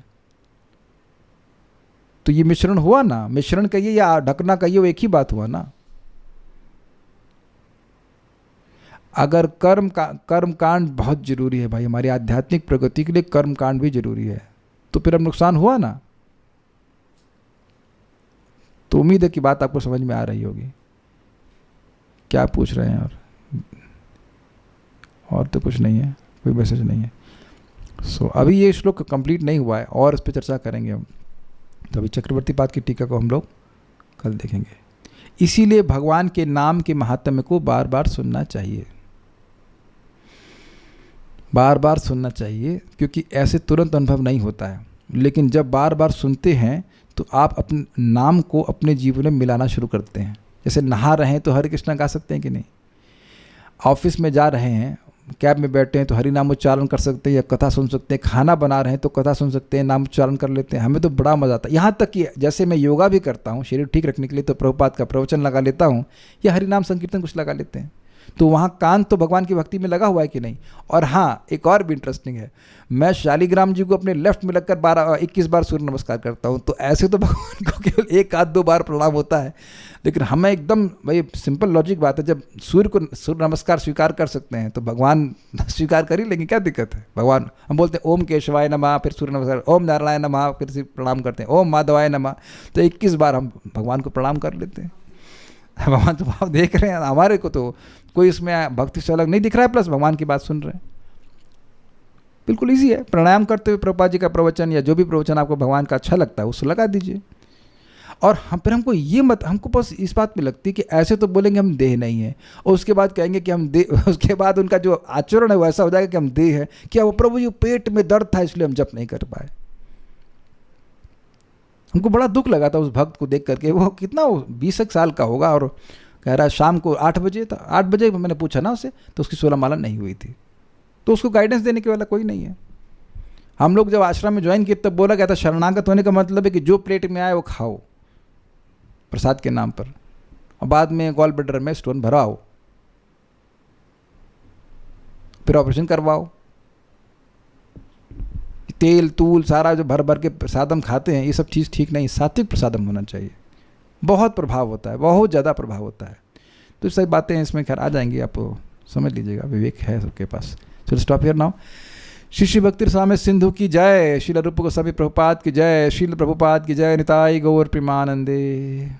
तो ये मिश्रण हुआ ना, मिश्रण कहिए या ढकना कहिए, वो एक ही बात हुआ ना। अगर कर्म कांड बहुत जरूरी है भाई, हमारी आध्यात्मिक प्रगति के लिए कर्म कांड भी जरूरी है, तो फिर अब नुकसान हुआ ना। तो उम्मीद है कि बात आपको समझ में आ रही होगी। क्या पूछ रहे हैं? और तो कुछ नहीं है, कोई मैसेज नहीं है। अभी ये श्लोक कंप्लीट नहीं हुआ है और इस पर चर्चा करेंगे हम। तो अभी चक्रवर्ती पाद की टीका को हम लोग कल देखेंगे। इसीलिए भगवान के नाम के महात्म्य को बार बार सुनना चाहिए, बार बार सुनना चाहिए, क्योंकि ऐसे तुरंत अनुभव नहीं होता है। लेकिन जब बार बार सुनते हैं तो आप अपने नाम को अपने जीवन में मिलाना शुरू करते हैं। जैसे नहा रहे हैं तो हरे कृष्णा गा सकते हैं कि नहीं? ऑफिस में जा रहे हैं, कैब में बैठे हैं तो हरि नाम उच्चारण कर सकते हैं या कथा सुन सकते हैं। खाना बना रहे हैं तो कथा सुन सकते हैं, नाम उच्चारण कर लेते हैं। हमें तो बड़ा मज़ा आता है। यहाँ तक कि जैसे मैं योगा भी करता हूँ शरीर ठीक रखने के लिए, तो प्रभुपाद का प्रवचन लगा लेता हूँ या हरि नाम संकीर्तन कुछ लगा लेते हैं। तो वहाँ कान तो भगवान की भक्ति में लगा हुआ है कि नहीं? और हाँ, एक और भी इंटरेस्टिंग है, मैं शालिग्राम जी को अपने लेफ्ट में लगकर 21 बार सूर्य नमस्कार करता हूँ। तो ऐसे तो भगवान को केवल 1 आध 2 बार प्रणाम होता है, लेकिन हमें एकदम भाई सिंपल लॉजिक बात है, जब सूर्य नमस्कार स्वीकार कर सकते हैं तो भगवान स्वीकार कर ही लेंगे, क्या दिक्कत है? भगवान हम बोलते हैं ओम केशवाय नमः, फिर सूर्य नमस्कार, ओम नारायण नमः, फिर से प्रणाम करते हैं, ओम माधवाय नमः। तो 21 बार हम भगवान को प्रणाम कर लेते हैं। भगवान तो भाव देख रहे हैं, हमारे को तो कोई इसमें भक्ति से अलग नहीं दिख रहा है, प्लस भगवान की बात सुन रहे हैं। बिल्कुल ईजी है। प्राणायाम करते हुए प्रभुपाद जी का प्रवचन या जो भी प्रवचन आपको भगवान का अच्छा लगता है उसको लगा दीजिए। और फिर हमको बस इस बात में लगती है कि ऐसे तो बोलेंगे हम देह नहीं है, और उसके बाद कहेंगे कि हम देह, उसके बाद उनका जो आचरण है वो ऐसा हो जाएगा कि हम देह है। क्या वो प्रभु जी पेट में दर्द था इसलिए हम जप नहीं कर पाए। हमको बड़ा दुख लगा था उस भक्त को देख करके। वो कितना 20 साल का होगा और कह रहा है शाम को 8 बजे था। 8 बजे मैंने पूछा ना उससे, तो उसकी 16 माला नहीं हुई थी। तो उसको गाइडेंस देने के वाला कोई नहीं है। हम लोग जब आश्रम में ज्वाइन किए तब बोला गया था शरणागत होने का मतलब है कि जो प्लेट में आए वो खाओ प्रसाद के नाम पर, और बाद में गॉल ब्लैडर में स्टोन भराओ, फिर ऑपरेशन करवाओ। तेल तूल सारा जो भर भर के प्रसादम खाते हैं, ये सब चीज़ ठीक नहीं। सात्विक प्रसादम होना चाहिए। बहुत प्रभाव होता है, बहुत ज़्यादा प्रभाव होता है। तो सही बातें इसमें खैर आ जाएंगी, आप समझ लीजिएगा, विवेक है सबके पास। चलो स्टॉप हियर नाउ। शिष्य भक्ति रसामृत सिंधु की जय, श्रील रूप गोस्वामी प्रभुपाद की जय, श्रील प्रभुपाद की जय, निताई गौर प्रेमानंदे।